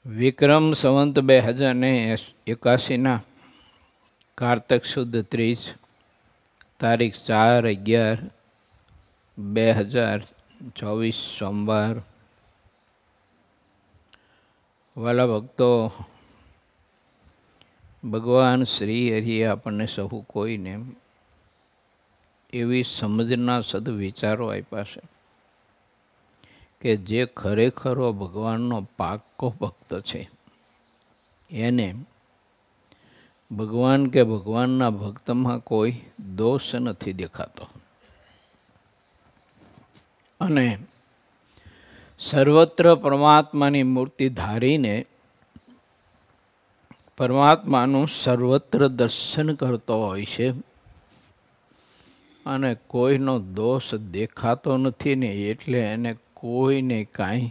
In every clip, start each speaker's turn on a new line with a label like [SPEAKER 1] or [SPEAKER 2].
[SPEAKER 1] વિક્રમ સંવંત 2081 કારતક સુદ 30 તારીખ 4/11/2024 સોમવાર. વાલા ભક્તો, ભગવાન શ્રી હરિએ આપણને સહુ કોઈને એવી સમજના સદવિચારો આપ્યા છે કે જે ખરેખરો ભગવાનનો પાક્કો ભક્ત છે એને ભગવાન કે ભગવાનના ભક્તમાં કોઈ દોષ નથી દેખાતો અને સર્વત્ર પરમાત્માની મૂર્તિ ધારીને પરમાત્માનું સર્વત્ર દર્શન કરતો હોય છે અને કોઈનો દોષ દેખાતો નથી ને એટલે એને કોઈને કાંઈ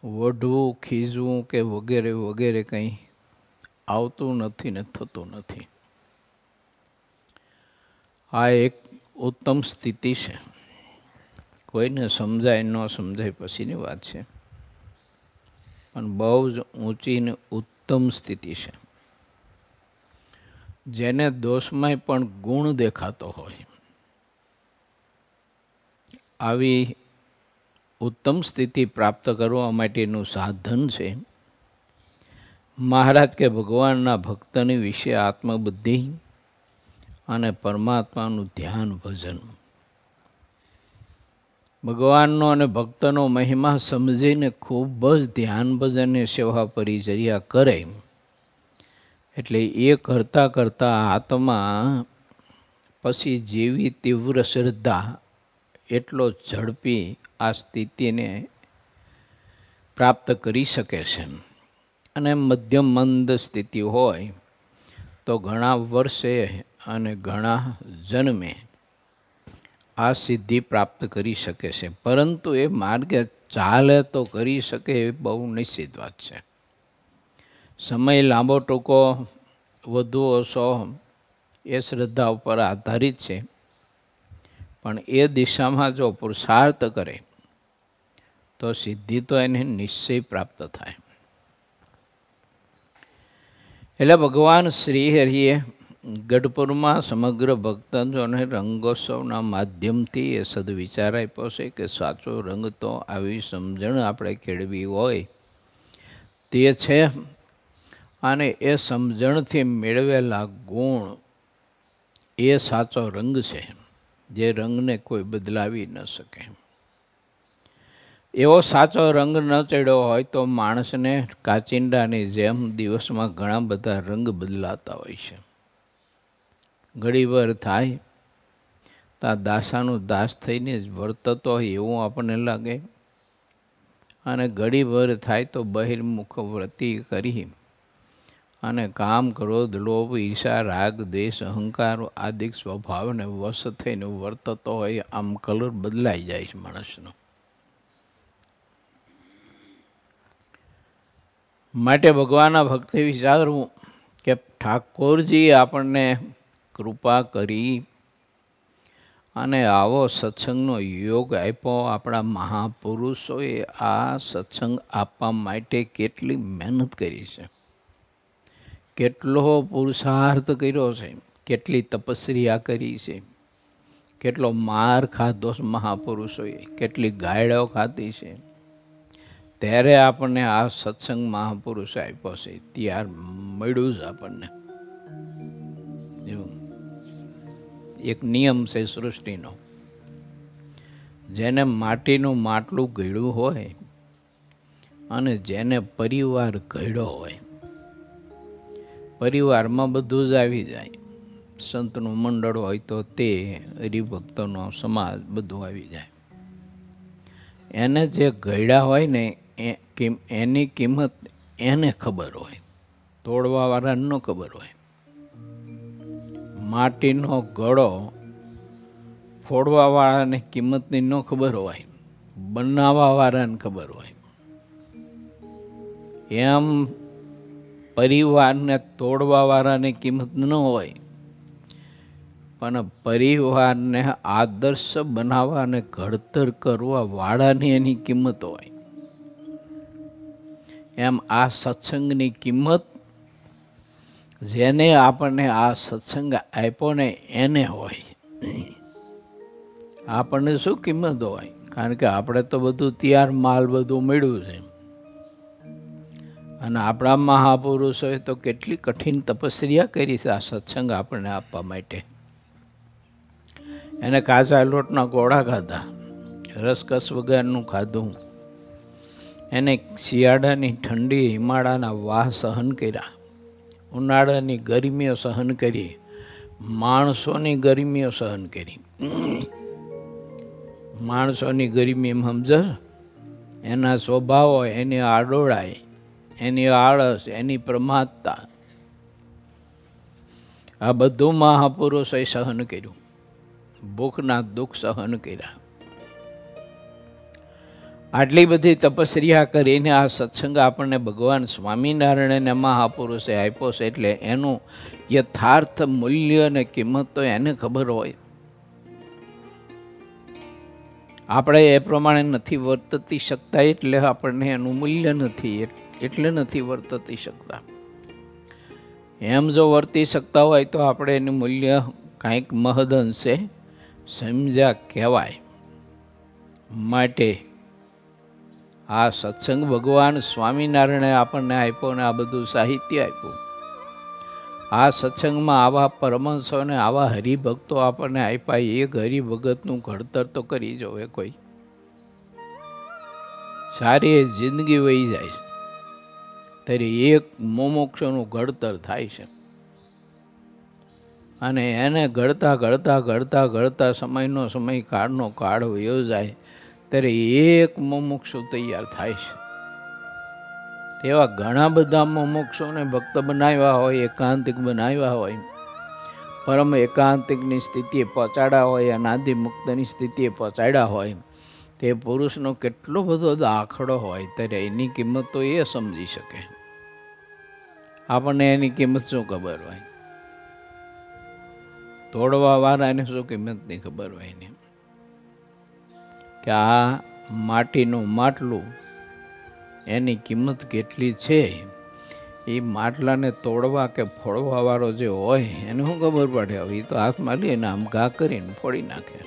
[SPEAKER 1] વઢવું ખીજવું કે વગેરે વગેરે કંઈ આવતું નથી ને થતું નથી. આ એક ઉત્તમ સ્થિતિ છે. કોઈને સમજાય ન સમજાય પછીની વાત છે, પણ બહુ જ ઊંચી ને ઉત્તમ સ્થિતિ છે. જેને દોષમાંય પણ ગુણ દેખાતો હોય, આવી ઉત્તમ સ્થિતિ પ્રાપ્ત કરવા માટેનું સાધન છે મહારાજ કે ભગવાનના ભક્તની વિશે આત્મબુદ્ધિ અને પરમાત્માનું ધ્યાન ભજન. ભગવાનનો અને ભક્તનો મહિમા સમજીને ખૂબ જ ધ્યાન ભજન અને સેવા પરિચર્યા કરે એટલે એ કરતાં કરતાં આત્મા પછી જેવી તીવ્ર શ્રદ્ધા એટલો ઝડપી આ સ્થિતિને પ્રાપ્ત કરી શકે છે. અને મધ્યમ મંદ સ્થિતિ હોય તો ઘણા વર્ષે અને ઘણા જન્મે આ સિદ્ધિ પ્રાપ્ત કરી શકે છે, પરંતુ એ માર્ગે ચાલે તો કરી શકે એ બહુ નિશ્ચિત વાત છે. સમય લાંબો ટૂંકો વધુ ઓછો એ શ્રદ્ધા ઉપર આધારિત છે, પણ એ દિશામાં જો પુરુષાર્થ કરે તો સિદ્ધિ તો એને નિશ્ચય પ્રાપ્ત થાય. એટલે ભગવાન શ્રી હરિએ ગઢપુરમાં સમગ્ર ભક્તજનોને રંગોત્સવના માધ્યમથી એ સદવિચાર આપ્યો છે કે સાચો રંગ તો આવી સમજણ આપણે કેળવી હોય તે છે, અને એ સમજણથી મેળવેલા ગુણ એ સાચો રંગ છે, જે રંગને કોઈ બદલાવી ન શકે. એવો સાચો રંગ ન ચડ્યો હોય તો માણસને કાચિંડાની જેમ દિવસમાં ઘણા બધા રંગ બદલાતા હોય છે. ઘડીભર થાય ત્યાં દાસાનું દાસ થઈને જ વર્તતો હોય એવું આપણને લાગે, અને ઘડીભર થાય તો બહિર્મુખ વૃત્તિ કરી અને કામ, ક્રોધ, લોભ, ઈર્ષા, રાગ, દ્વેષ, અહંકાર આદિ સ્વભાવને વશ થઈને વર્તતો હોય. આમ કલર બદલાઈ જાય છે માણસનો. માટે ભગવાનના ભક્તિ વિચારવું કે ઠાકોરજી આપણને કૃપા કરી અને આવો સત્સંગનો યોગ આપ્યો. આપણા મહાપુરુષોએ આ સત્સંગ આપવા માટે કેટલી મહેનત કરી છે, કેટલો પુરુષાર્થ કર્યો છે, કેટલી તપસ્યા કરી છે, કેટલો માર ખાધો મહાપુરુષોએ, કેટલી ગાયડો ખાધી છે. ત્યારે આપણને આ સત્સંગ મહાપુરુષે આપ્યો છે, ત્યાર મળ્યું જ આપણને. એક નિયમ છે સૃષ્ટિનો, જેને માટીનું માટલું ઘડ્યું હોય અને જેને પરિવાર ઘડ્યો હોય, પરિવારમાં બધું જ આવી જાય. સંતનું મંડળ હોય તો તે, હરિભક્તોનો સમાજ બધું આવી જાય. એને જે ઘડ્યા હોય ને એની કિંમત એને ખબર હોય, તોડવાવાળાને ન ખબર હોય. માટીનો ઘડો ફોડવાવાળાને કિંમતની ન ખબર હોય, બનાવવાવાળાને ખબર હોય. એમ પરિવારને તોડવાવાળાની કિંમત ન હોય, પણ પરિવારને આદર્શ બનાવવા અને ઘડતર કરવા વાળાની એની કિંમત હોય. એમ આ સત્સંગની કિંમત જેને આપણને આ સત્સંગ આપ્યો ને એને હોય. આપણને શું કિંમત હોય? કારણ કે આપણે તો બધું તૈયાર માલ બધું મળ્યું છે. અને આપણા મહાપુરુષોએ તો કેટલી કઠિન તપસ્યા કરી છે આ સત્સંગ આપણને આપવા માટે. એને કાચા લોટના ગોળા ખાધા, રસકસ વગરનું ખાધું. એને શિયાળાની ઠંડી હિમાળાના વાહ સહન કર્યા, ઉનાળાની ગરમીઓ સહન કરી, માણસોની ગરમીઓ સહન કરી. માણસોની ગરમી સમજો, એના સ્વભાવો, એની આડોળાઈ, એની આળસ, એની પ્રમાદતા, આ બધું મહાપુરુષોએ સહન કર્યું. ભૂખના દુઃખ સહન કર્યા. આટલી બધી તપસ્યા કરીને આ સત્સંગ આપણને ભગવાન સ્વામિનારાયણ મહાપુરુષે આપ્યો છે. એટલે એનું યથાર્થ મૂલ્ય અને કિંમત તો એને ખબર હોય. આપણે એ પ્રમાણે નથી વર્તતી શકતા એટલે આપણને એનું મૂલ્ય નથી, એટલે નથી વર્તતી શકતા. એમ જો વર્તી શકતા હોય તો આપણે એનું મૂલ્ય કાંઈક મહદઅંશે સમજ્યા કહેવાય. માટે આ સત્સંગ ભગવાન સ્વામિનારાયણે આપણને આપ્યો ને આ બધું સાહિત્ય આપ્યું. આ સત્સંગમાં આવા પરમહંસો ને આવા હરિભક્તો આપણને આપ્યા. એક હરિભગતનું ઘડતર તો કરી જોવે કોઈ. સારી જિંદગી વહી જાય છે ત્યારે એક મોમોક્ષનું ઘડતર થાય છે. અને એને ઘડતા ઘડતા ઘડતા ઘડતા સમયનો સમય, કાળનો કાળ વયો જાય ત્યારે એક મોમોક્ષુ તૈયાર થાય છે. તેવા ઘણા બધા મોમોક્ષોને ભક્ત બનાવ્યા હોય, એકાંતિક બનાવ્યા હોય, પરમ એકાંતિકની સ્થિતિએ પહોંચાડ્યા હોય, અનાદિ મુક્તની સ્થિતિએ પહોંચાડ્યા હોય. તે પુરુષનો કેટલો બધો દાખલો હોય ત્યારે એની કિંમત તો એ સમજી શકે. આપણને એની કિંમત શું ખબર હોય? તોડવા વાળાને શું કિંમતની ખબર હોય ને? કે આ માટીનું માટલું એની કિંમત કેટલી છે એ માટલાને તોડવા કે ફોડવા વાળો જે હોય એને શું ખબર પડે? હવે એ તો હાથમાં લઈને આમ ઘા કરીને ફોડી નાખે.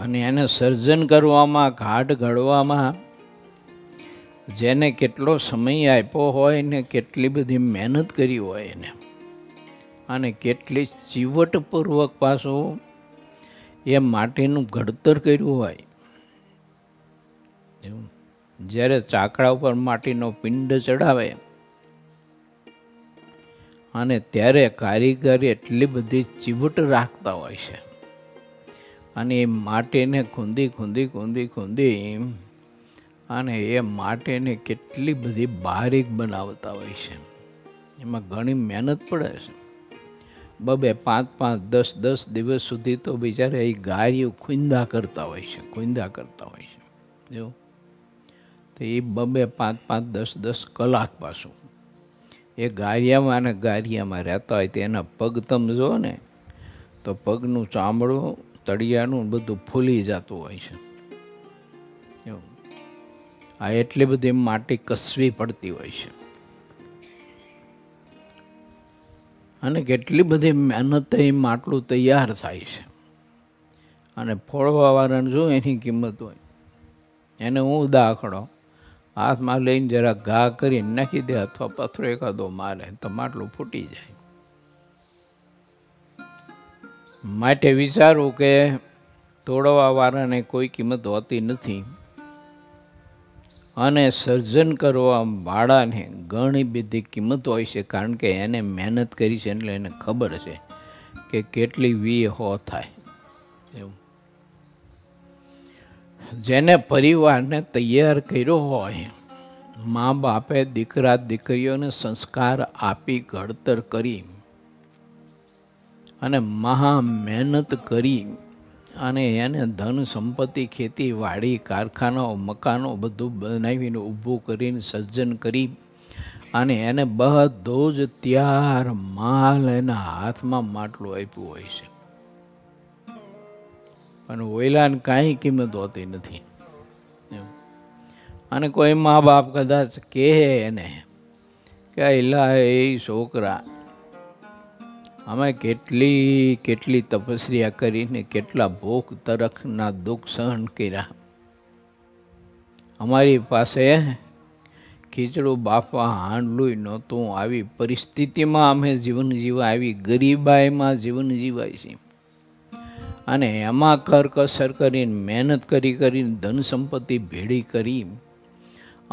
[SPEAKER 1] અને એને સર્જન કરવામાં, ઘાટ ઘડવામાં જેને કેટલો સમય આપ્યો હોય ને કેટલી બધી મહેનત કરી હોય એને, અને કેટલી ચીવટપૂર્વક પાછું એ માટીનું ઘડતર કર્યું હોય. જ્યારે ચાકડા ઉપર માટીનો પિંડ ચડાવે અને ત્યારે કારીગર એટલી બધી ચીવટ રાખતા હોય છે અને એ માટીને ખૂંદી ખૂંદી ખૂંદી ખૂંદી અને એ માટીને કેટલી બધી બારીક બનાવતા હોય છે. એમાં ઘણી મહેનત પડે છે. 2-2, 5-5, 10-10 દિવસ સુધી તો બિચારા એ ગારીઓ ખૂંદા કરતા હોય છે, ખૂંદા કરતા હોય છે. જો તો એ 2-2, 5-5, 10-10 કલાક પાછું એ ગારિયામાં અને ગારિયામાં રહેતા હોય. તો એના પગ તમે જો ને તો પગનું ચામડું, તળિયાનું બધું ફૂલી જતું હોય છે. આ એટલી બધી માટી કસવી પડતી હોય છે અને કેટલી બધી મહેનત એ માટલું તૈયાર થાય છે. અને ફોડવા વાળાને જો એની કિંમત હોય, એને હું દાખલો હાથમાં લઈને જરા ઘા કરીને નાખી દે અથવા પથરો એકાદો મારે તો માટલું ફૂટી જાય. માટે વિચારવું કે તોડવા વાળાને કોઈ કિંમત હોતી નથી અને સર્જન કરવા વાળાને ઘણી બધી કિંમત હોય છે. કારણ કે એને મહેનત કરી છે એટલે એને ખબર છે કે કેટલી વી હો થાય. એવું જેને પરિવારને તૈયાર કર્યો હોય, મા બાપે દીકરા દીકરીઓને સંસ્કાર આપી ઘડતર કરી અને મહા મહેનત કરી અને એને ધન સંપત્તિ, ખેતી વાડી, કારખાનાઓ, મકાનો બધું બનાવીને ઊભું કરીને સર્જન કરી અને એને બધો જ ત્યાર માલ એના હાથમાં માટલું આપ્યું હોય છે. અને ઓયલાને કાંઈ કિંમત હોતી નથી. અને કોઈ મા બાપ કદાચ કહે એને કે એલા એ છોકરા, અમે કેટલી તપસ્યા કરીને કેટલા ભૂખ તરખના દુઃખ સહન કર્યા, અમારી પાસે ખીચડું બાફવા હાંડલું નહોતું, આવી પરિસ્થિતિમાં અમે જીવન જીવા, આવી ગરીબાઈમાં જીવન જીવાય છે, અને એમાં કરકસર કરીને મહેનત કરીને ધન સંપત્તિ ભેળી કરી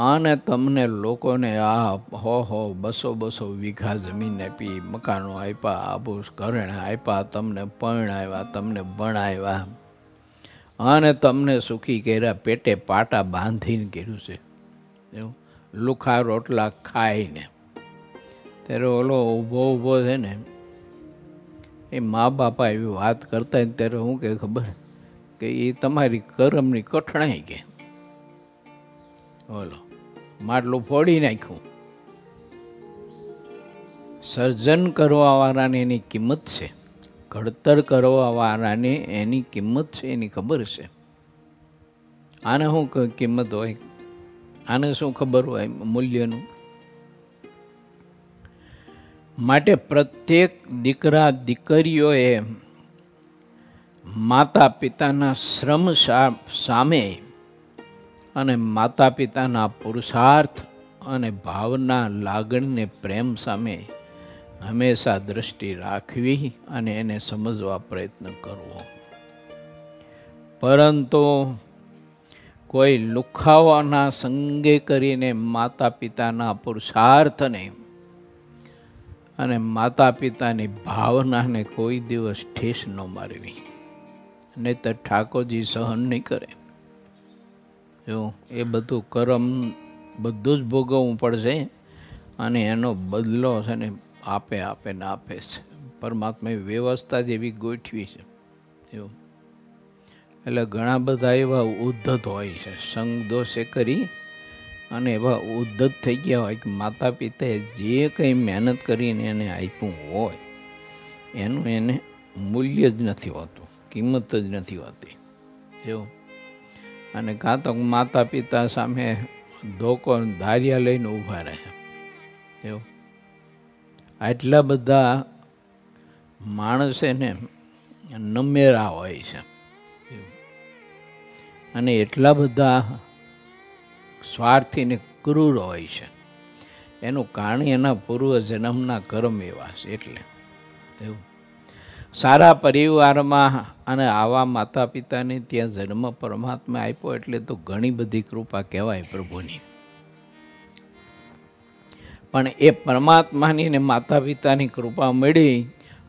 [SPEAKER 1] અને તમને લોકોને આ 200 વીઘા જમીન આપી, મકાનો આપ્યા, આબુ ઘરેણા આપ્યા, તમને પરણાવ્યા, તમને ભણાવ્યા અને તમને સુખી કર્યા, પેટે પાટા બાંધીને કર્યું છે, એવું લુખા રોટલા ખાઈને. ત્યારે ઓલો ઊભો છે ને એ મા બાપા એવી વાત કરતા ને ત્યારે શું કે ખબર કે એ તમારી કરમની કઠણાઈ કે બોલો માટલું ફોડી નાખ્યું. સર્જન કરવાવાળાને એની કિંમત છે, ઘડતર કરવાવાળાને એની કિંમત છે, એની ખબર છે. આને શું કિંમત હોય, આને શું ખબર હોય મૂલ્યનું? માટે પ્રત્યેક દીકરા દીકરીઓએ માતા પિતાના શ્રમ સામે અને માતા પિતાના પુરુષાર્થ અને ભાવના, લાગણીને, પ્રેમ સામે હંમેશા દ્રષ્ટિ રાખવી અને એને સમજવા પ્રયત્ન કરવો. પરંતુ કોઈ લુખાવાના સંગે કરીને માતા પિતાના પુરુષાર્થને અને માતા પિતાની ભાવનાને કોઈ દિવસ ઠેસ ન મારવી, નહીં તો ઠાકોરજી સહન નહીં કરે. જો એ બધું કરમ બધું જ ભોગવવું પડશે અને એનો બદલો છે ને આપે છે. પરમાત્માએ વ્યવસ્થા જેવી ગોઠવી છે એવું. એટલે ઘણા બધા એવા ઉદ્ધત હોય છે, સંગ દોષે કરી અને એવા ઉદ્ધત થઈ ગયા હોય કે માતા પિતાએ જે કંઈ મહેનત કરીને એને આપ્યું હોય એનું એને મૂલ્ય જ નથી હોતું, કિંમત જ નથી હોતી એવું. અને કાં તો માતા પિતા સામે ધોકો ધાર્યા લઈને ઊભા રહે એવું. આટલા બધા માણસ એને નમેરા હોય છે અને એટલા બધા સ્વાર્થી ને ક્રૂર હોય છે. એનું કારણ એના પૂર્વ જન્મના કર્મ એવા છે. એટલે એવું સારા પરિવારમાં અને આવા માતા પિતાને ત્યાં જન્મ પરમાત્મા આપ્યો એટલે તો ઘણી બધી કૃપા કહેવાય પ્રભુની. પણ એ પરમાત્માની ને માતા પિતાની કૃપા મળી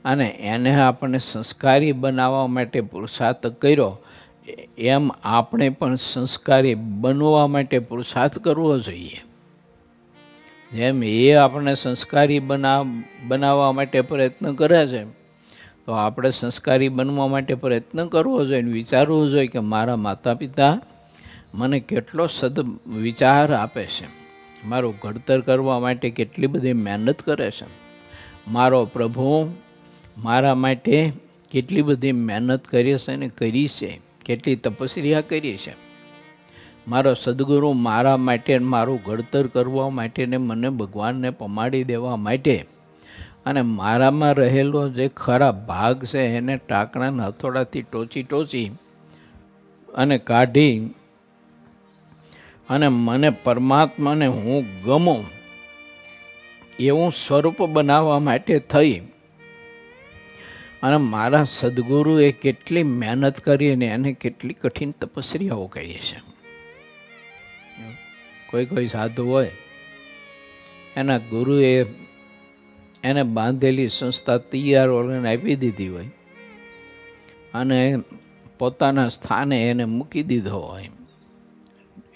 [SPEAKER 1] અને એને આપણને સંસ્કારી બનાવવા માટે પુરુષાર્થ કર્યો, એમ આપણે પણ સંસ્કારી બનવા માટે પુરુષાર્થ કરવો જોઈએ. જેમ એ આપણને સંસ્કારી બનાવવા માટે પ્રયત્ન કરે છે તો આપણે સંસ્કારી બનવા માટે પ્રયત્ન કરવો જોઈએ, વિચારવું જોઈએ કે મારા માતા પિતા મને કેટલો વિચાર આપે છે, મારું ઘડતર કરવા માટે કેટલી બધી મહેનત કરે છે, મારો પ્રભુ મારા માટે કેટલી બધી મહેનત કરી છે ને કરી છે, કેટલી તપસ્યા કરી છે, મારો સદગુરુ મારા માટે મારું ઘડતર કરવા માટે ને મને ભગવાનને પમાડી દેવા માટે અને મારામાં રહેલો જે ખરાબ ભાગ છે એને ટાંકણાના હથોડાથી ટોચી અને કાઢી અને મને પરમાત્માને હું ગમું એવું સ્વરૂપ બનાવવા માટે થઈ અને મારા સદગુરુએ કેટલી મહેનત કરી અને એને કેટલી કઠિન તપસ્યાઓ કરી છે. કોઈ સાધુ હોય એના ગુરુએ એને બાંધેલી સંસ્થા તૈયાર ઓળને આપી દીધી હોય અને પોતાના સ્થાને એને મૂકી દીધો હોય,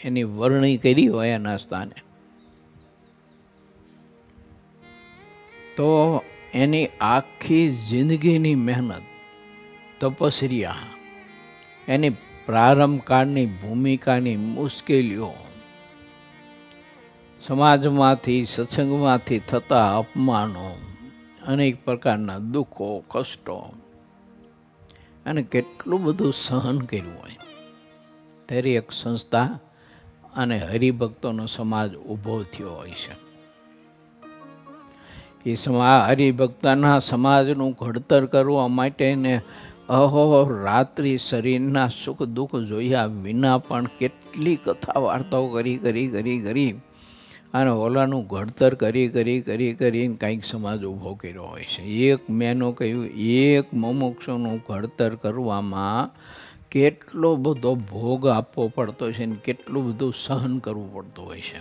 [SPEAKER 1] એની વરણી કરી હોય એના સ્થાને, તો એની આખી જિંદગીની મહેનત, તપસ્યા, એની પ્રારંભ કાળની ભૂમિકાની મુશ્કેલીઓ, સમાજમાંથી સત્સંગમાંથી થતા અપમાનો, અનેક પ્રકારના દુઃખો, કષ્ટો અને કેટલું બધું સહન કર્યું હોય ત્યારે એક સંસ્થા અને હરિભક્તોનો સમાજ ઊભો થયો હોય છે. એ હરિભક્તના સમાજનું ઘડતર કરવા માટે ને અહોરાત્રિ શરીરના સુખ દુઃખ જોયા વિના પણ કેટલી કથા વાર્તાઓ કરી અને ઓલાનું ઘડતર કરીને કંઈક સમાજ ઊભો કર્યો હોય છે. એક મેનો કહ્યું, એક મુમુક્ષુનું ઘડતર કરવામાં કેટલો બધો ભોગ આપવો પડતો છે ને કેટલું બધું સહન કરવું પડતું હોય છે.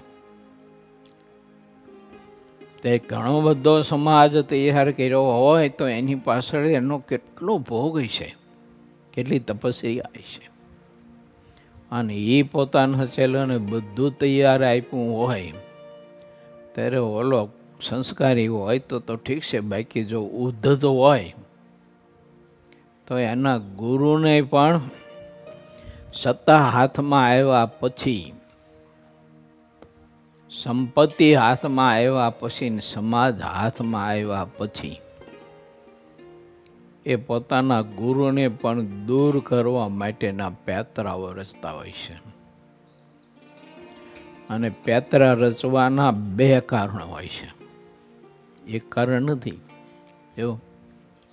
[SPEAKER 1] તે ઘણો બધો સમાજ તૈયાર કર્યો હોય તો એની પાછળ એનો કેટલો ભોગ છે, કેટલી તપસ્યા છે. અને એ પોતાના ચેલોને બધું તૈયાર આપ્યું હોય ત્યારે ઓલો સંસ્કારી હોય તો ઠીક છે, બાકી જો ઉદ્ધત હોય તો એના ગુરુને પણ સત્તા હાથમાં આવ્યા પછી, સંપત્તિ હાથમાં આવ્યા પછી, સમાજ હાથમાં આવ્યા પછી એ પોતાના ગુરુને પણ દૂર કરવા માટેના પેતરાઓ રચતા હોય છે. અને પેતરા રચવાના બે કારણ હોય છે. એક કારણ નથી, જો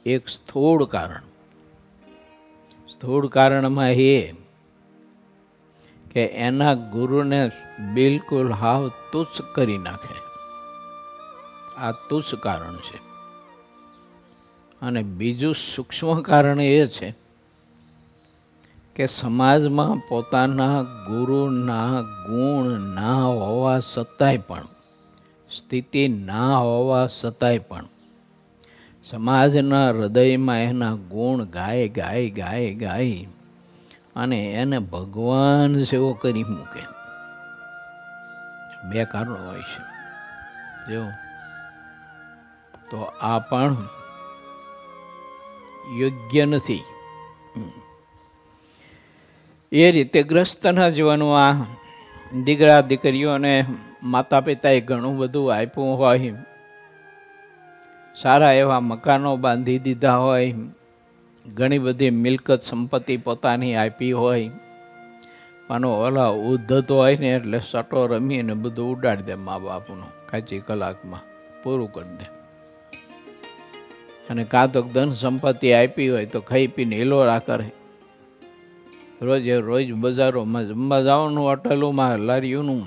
[SPEAKER 1] એક સ્થૂળ કારણ. સ્થૂળ કારણમાં એ કે એના ગુરુને બિલકુલ હાવ તુચ્છ કરી નાખે. આ તુચ્છ કારણ છે. અને બીજું સૂક્ષ્મ કારણ એ છે કે સમાજમાં પોતાના ગુરુના ગુણ ના હોવા છતાંય પણ, સ્થિતિ ના હોવા છતાંય પણ સમાજના હૃદયમાં એના ગુણ ગાય અને એને ભગવાન જેવો કરી મૂકે. બે કારણો હોય છે. જો તો આ પણ યોગ્ય નથી. એ રીતે ગ્રસ્તના જીવનમાં દીકરા દીકરીઓને માતા પિતાએ ઘણું બધું આપ્યું હોય, સારા એવા મકાનો બાંધી દીધા હોય, ઘણી બધી મિલકત સંપત્તિ પોતાની આપી હોય, પણ ઓલા ઉદ્ધત હોય ને એટલે સટો રમીને બધું ઉડાડી દે. મા બાપનું કાચી કલાકમાં પૂરું કરી દે. અને કાં તો ધન સંપત્તિ આપી હોય તો ખાઈ પીને હિલોરા કરે. રોજ બજારોમાં જમવા જવાનું, હોટલોમાં, લારીઓનું,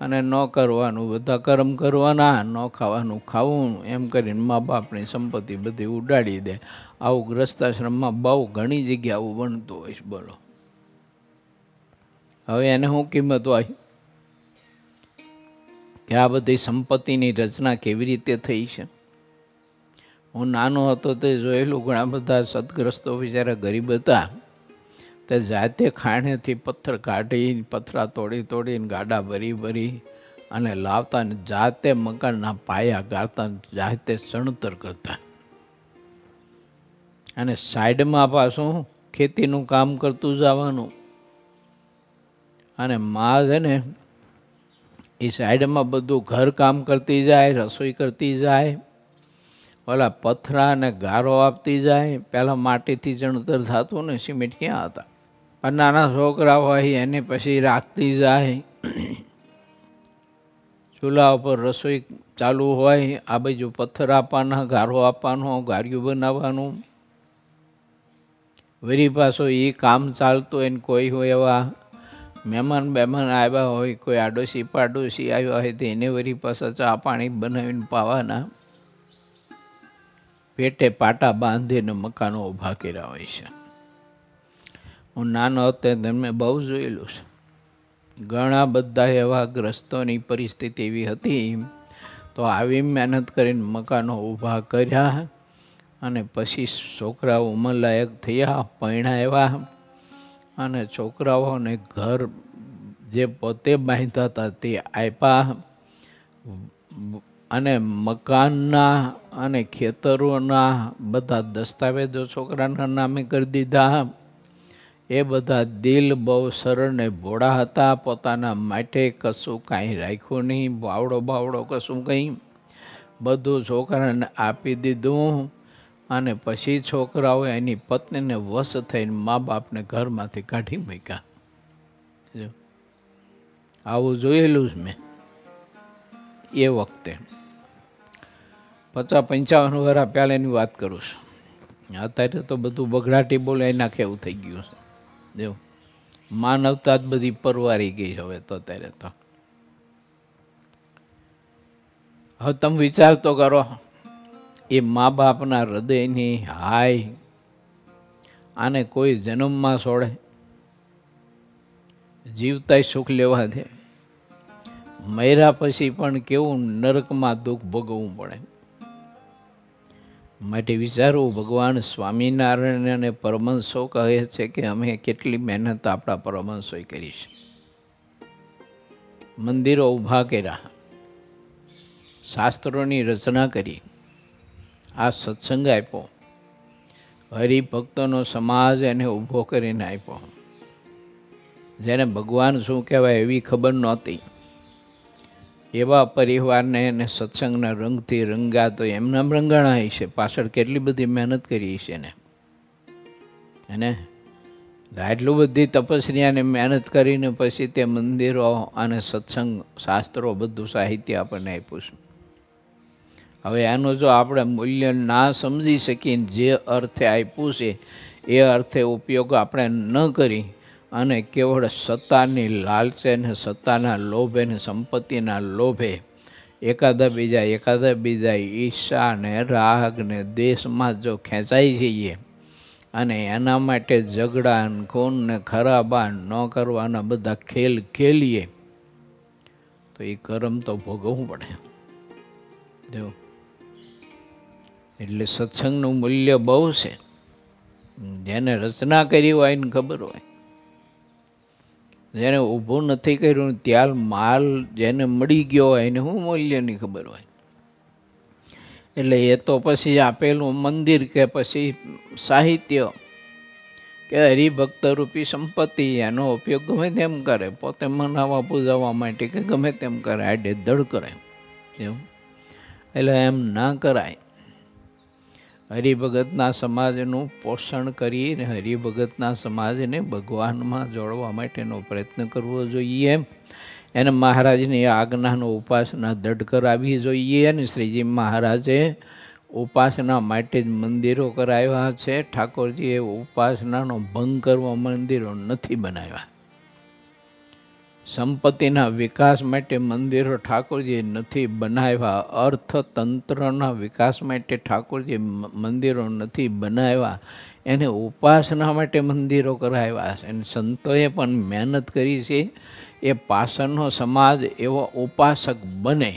[SPEAKER 1] અને ન કરવાનું બધા કર્મ કરવાના, ન ખાવાનું ખાવું, એમ કરીને મા બાપની સંપત્તિ બધી ઉડાડી દે. આવું ગ્રસ્તાશ્રમમાં બહુ ઘણી જગ્યા આવું બનતું હોય છે. બોલો, હવે એને શું કિંમત હોય કે આ બધી સંપત્તિની રચના કેવી રીતે થઈ છે? હું નાનો હતો તે જોયેલું. ઘણા બધા સદગ્રસ્તો બિચારા ગરીબ હતા, તે જાતે ખાણેથી પથ્થર કાઢી, પથરા તોડીને ગાડા ભરી અને લાવતા, ને જાતે મકાનના પાયા ગાળતા, જાતે ચણતર કરતા. અને સાઈડમાં પાછું ખેતીનું કામ કરતું જવાનું. અને માં છે ને એ સાઈડમાં બધું ઘર કામ કરતી જાય, રસોઈ કરતી જાય, ઓલા પથરા અને ગારો આપતી જાય. પહેલાં માટીથી ચણતર થતું ને, સિમેન્ટ ક્યાં હતા? નાના છોકરા હોય એને પછી રાખતી જાય. ચૂલા ઉપર રસોઈ ચાલુ હોય, આ બાજુ પથ્થર આપવાના, ગારો આપવાનો, ગારિયું બનાવવાનું. વળી પાછો એ કામ ચાલતું હોય ને કોઈ હોય એવા મહેમાન આવ્યા હોય, કોઈ આડોશી પાડોશી આવ્યા હોય તો એને વળી પાછા ચા પાણી બનાવીને પાવાના. પેટે પાટા બાંધીને મકાનો ઊભા કર્યા હોય છે. હું નાનો હતો મેં બહુ જોયેલું છે. ઘણા બધા એવા ગ્રસ્તોની પરિસ્થિતિ એવી હતી તો આવી મહેનત કરીને મકાનો ઊભા કર્યા. અને પછી છોકરાઓ ઉંમરલાયક થયા, પરણાવ્યા, અને છોકરાઓને ઘર જે પોતે બાંધતા હતા તે આપ્યા. અને મકાનના અને ખેતરોના બધા દસ્તાવેજો છોકરાના નામે કરી દીધા. એ બધા દિલ બહુ સરળ ને ભોળા હતા. પોતાના માટે કશું કાંઈ રાખ્યું નહીં, બાવડો કશું કંઈ, બધું છોકરાને આપી દીધું. અને પછી છોકરાઓ એની પત્નીને વશ થઈને મા બાપને ઘરમાંથી કાઢી મૂક્યા. આવું જોયેલું જ મેં એ વખતે 50-55 વર્ષ પહેલાંની વાત કરું છું. અત્યારે તો બધું બગડાટી બોલાઈ નાખે એવું થઈ ગયું છે. જો માનવતા જ બધી પરવારી ગઈ હવે તો. અત્યારે તો હવે તમે વિચાર તો કરો, એ મા બાપના હૃદયની હાય આને કોઈ જન્મમાં છોડે? જીવતાય સુખ લેવા દે? મર્યા પછી પણ કેવું નરકમાં દુઃખ ભોગવવું પડે. માટે વિચારવું, ભગવાન સ્વામિનારાયણ અને પરમહંસો કહે છે કે અમે કેટલી મહેનત આપણા પરમહંસોએ કરી છે. મંદિરો ઊભા કર્યા, શાસ્ત્રોની રચના કરી, આ સત્સંગ આપ્યો, હરિભક્તોનો સમાજ એને ઊભો કરીને આપ્યો. જેને ભગવાન શું કહેવાય એવી ખબર નહોતી, એવા પરિવારને એને સત્સંગના રંગથી રંગા તો એમના રંગાણા છે. પાછળ કેટલી બધી મહેનત કરી છે ને. અને આટલું બધી તપસ્યાને મહેનત કરીને પછી તે મંદિરો અને સત્સંગ શાસ્ત્રો બધું સાહિત્ય આપણને આપ્યું છે. હવે એનું જો આપણે મૂલ્ય ના સમજી શકીએ, જે અર્થે આપ્યું છે એ અર્થે ઉપયોગ આપણે ન કરી અને કેવળ સત્તાની લાલચે ને સત્તાના લોભે ને સંપત્તિના લોભે એકાદા બીજા ઈર્ષા ને રાગ ને દ્વેષમાં જો ખેંચાઈ જઈએ અને એના માટે ઝઘડા ને ખૂન ને ખરાબા ન કરવાના બધા ખેલ ખેલીએ તો એ કર્મ તો ભોગવવું પડે. જો એટલે સત્સંગનું મૂલ્ય બહુ છે. જેને રચના કરી હોય એને ખબર હોય, જેને ઊભું નથી કર્યું ત્યાર માલ જેને મળી ગયો હોય એને શું મૂલ્યની ખબર હોય. એટલે એ તો પછી આપેલું મંદિર કે પછી સાહિત્ય કે હરિભક્ત રૂપી સંપત્તિ એનો ઉપયોગ ગમે તેમ કરે, પોતે મનાવવા પૂજાવવા માટે કે ગમે તેમ કરે, આડે ધડ કરે. એવું એટલે એમ ના કરાય. હરિભગતના સમાજનું પોષણ કરીને હરિભગતના સમાજને ભગવાનમાં જોડવા માટેનો પ્રયત્ન કરવો જોઈએ. એને મહારાજની આજ્ઞાનો ઉપાસના દઢ કરાવવી જોઈએ. અને શ્રીજી મહારાજે ઉપાસના માટે જ મંદિરો કરાવ્યા છે. ઠાકોરજીએ ઉપાસનાનો ભંગ કરવા મંદિરો નથી બનાવ્યા. સંપત્તિના વિકાસ માટે મંદિરો ઠાકોરજીએ નથી બનાવ્યા. અર્થતંત્રના વિકાસ માટે ઠાકોરજીએ મંદિરો નથી બનાવ્યા. એને ઉપાસના માટે મંદિરો કરાવ્યા છે. અને સંતોએ પણ મહેનત કરી છે. એ પાછળનો સમાજ એવો ઉપાસક બને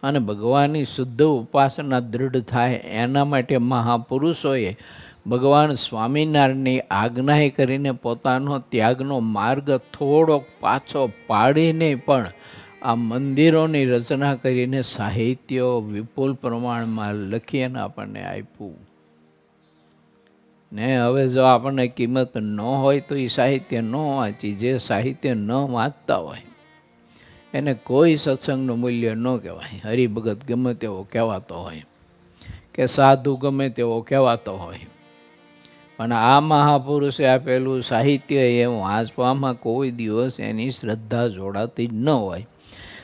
[SPEAKER 1] અને ભગવાનની શુદ્ધ ઉપાસના દૃઢ થાય એના માટે મહાપુરુષોએ ભગવાન સ્વામિનારાયણની આજ્ઞા કરીને પોતાનો ત્યાગનો માર્ગ થોડોક પાછો પાડીને પણ આ મંદિરોની રચના કરીને સાહિત્યો વિપુલ પ્રમાણમાં લખી અને આપણને આપ્યું ને. હવે જો આપણને કિંમત ન હોય તો એ સાહિત્ય ન વાંચી. જે સાહિત્ય ન વાંચતા હોય એને કોઈ સત્સંગનું મૂલ્ય ન કહેવાય. હરિભગત ગમે તેવો કહેવાતો હોય કે સાધુ ગમે તેવો કહેવાતો હોય, પણ આ મહાપુરુષે આપેલું સાહિત્ય એ વાંચવામાં કોઈ દિવસ એની શ્રદ્ધા જોડાતી ન હોય.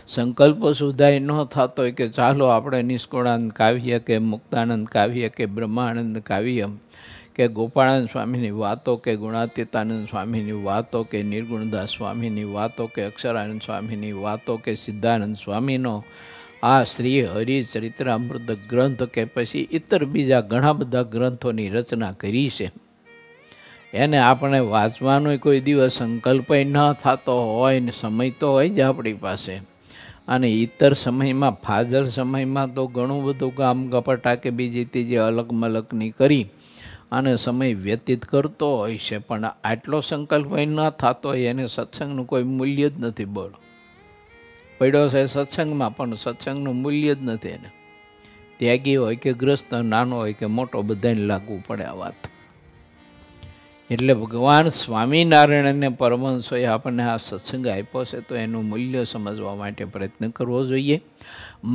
[SPEAKER 1] સંકલ્પ સુધાય ન થતો હોય કે ચાલો આપણે નિષ્કુળાનંદ કાવ્ય કે મુક્તાનંદ કાવ્ય કે બ્રહ્માનંદ કાવ્ય કે ગોપાળાનંદ સ્વામીની વાતો કે ગુણાતીતાનંદ સ્વામીની વાતો કે નિર્ગુણદાસ સ્વામીની વાતો કે અક્ષરાનંદ સ્વામીની વાતો કે સિદ્ધાનંદ સ્વામીનો આ શ્રી હરિચરિત્રામૃત ગ્રંથ કે પછી ઇતર બીજા ઘણા બધા ગ્રંથોની રચના કરી છે. એને આપણે વાંચવાનો કોઈ દિવસ સંકલ્પ ન થતો હોય ને સમય તો હોય જ આપણી પાસે. અને ઇતર સમયમાં ફાજલ સમયમાં તો ઘણું બધું કામ કપટા કે બીજી ત્રીજી અલગ મલકની કરી અને સમય વ્યતીત કરતો હોય છે. પણ આટલો સંકલ્પ ન થતો હોય એને સત્સંગનું કોઈ મૂલ્ય જ નથી. બોલો, પડ્યો છે સત્સંગમાં પણ સત્સંગનું મૂલ્ય જ નથી એને. ત્યાગી હોય કે ગ્રસ્ત, નાનો હોય કે મોટો, બધાને લાગવું પડે આ વાત. એટલે ભગવાન સ્વામિનારાયણ અને પરમહંસોએ આપણને આ સત્સંગ આપ્યો છે તો એનું મૂલ્ય સમજવા માટે પ્રયત્ન કરવો જોઈએ.